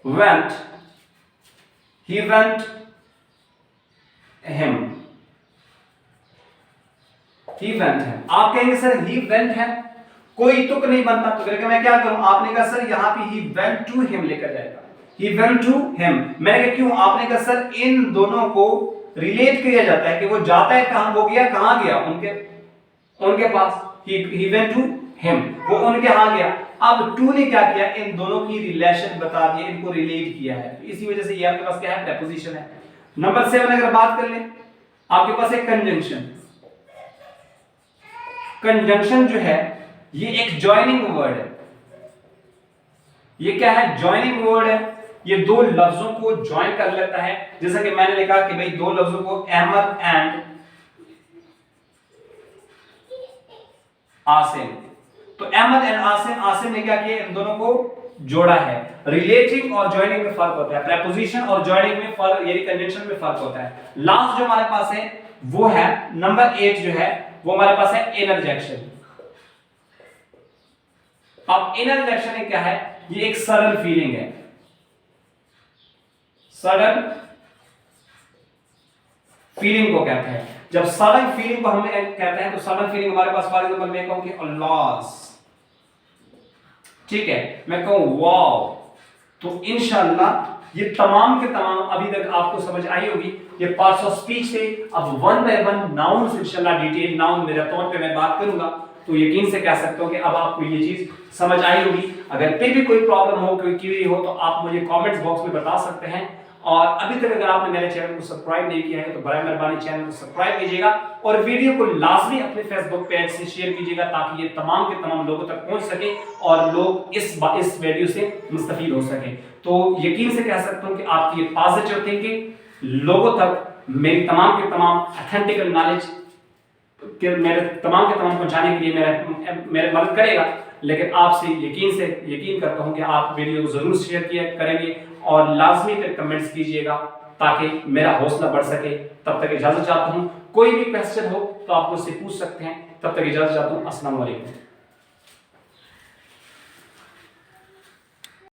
वेंट हिम, आप कहेंगे सर ही वेंट है, कोई तुक नहीं बनता, तो फिर मैं क्या करूं, आपने कहा सर यहां पे ही वेंट टू हिम लेकर जाएगा, ही वेंट टू हिम। मैंने कहा क्यों, आपने कहा सर इन दोनों को रिलेट किया जाता है कि वो जाता है कहां, वो गया कहां गया, उनके पास, ही वेंट टू हिम, वो उनके यहां गया। अब टू ने क्या किया, इन दोनों की रिलेशन बता दी, इनको रिलेट किया है, तो इसी वजह से ये आपके पास क्या है, प्रेपोजिशन है। नंबर 7 अगर बात कर लें, आपके पास एक कंजंक्शन, कंजंक्शन जो है ये एक जॉइनिंग वर्ड है। ये क्या है, जॉइनिंग वर्ड है, ये दो लफ्जों को ज्वाइन कर लेता है। जैसा कि मैंने लिखा कि भाई दो लफ्जों को अहमद एंड आसिम, तो अहमद एंड आसिम, आसिम ने क्या किया, इन दोनों को जोड़ा है। रिलेटिंग और जॉइनिंग में फर्क होता है, प्रेपोजिशन और जॉइनिंग में फर्क, यानी कंजंक्शन में फर्क होता है। लास्ट जो हमारे पास है वो है नंबर 8 जो है वो हमारे पास है इंटरजेक्शन। अब इंटरजेक्शन क्या है, ये एक सडन फीलिंग है, सडन फीलिंग को कहते हैं। जब सडन फीलिंग को हम कहते हैं तो सडन फीलिंग हमारे पास, फॉर एग्जांपल मैं कहूं कि अल्लाह, ठीक है, मैं कहूं वाओ, तो इंशाल्लाह ये तमाम के तमाम अभी तक आपको समझ आई होगी। ये पार्ट्स ऑफ स्पीच थे। अब वन बाय वन नाउन इंशाल्लाह डिटेल नाउन मेरे तौर पे मैं बात करूंगा, तो यकीन से कह सकता हूं कि अब आपको ये चीज समझ आई होगी। अगर फिर भी कोई प्रॉब्लम हो, कोई क्वेरी हो, तो आप मुझे कमेंट्स बॉक्स में बता सकते हैं। और अभी तक अगर आपने मेरे चैनल को सब्सक्राइब नहीं किया है तो बराए मेहरबानी चैनल को सब्सक्राइब कीजिएगा और वीडियो को लाजमी अपने फेसबुक पेज से शेयर कीजिएगा ताकि ये तमाम के तमाम लोगों तक पहुंच सके और लोग इस वीडियो से मुस्तफीद हो सके। तो यकीन से कह सकता हूं कि आपकी ये पॉजिटिव थिंकिंग लोगों तक मेरी तमाम के तमाम ऑथेंटिकल नॉलेज के मेरे तमाम के तमाम पहुंचाने के लिए मेरे मदद करेगा। लेकिन आपसे यकीन करता हूं कि आप वीडियो को जरूर शेयर किया करेंगे और लाजमी फिर कमेंट्स कीजिएगा ताकि मेरा हौसला बढ़ सके। तब तक इजाजत चाहता हूं। कोई भी क्वेश्चन हो तो आप मुझसे पूछ सकते हैं। तब तक इजाजत चाहता हूं। अस्सलाम वालेकुम।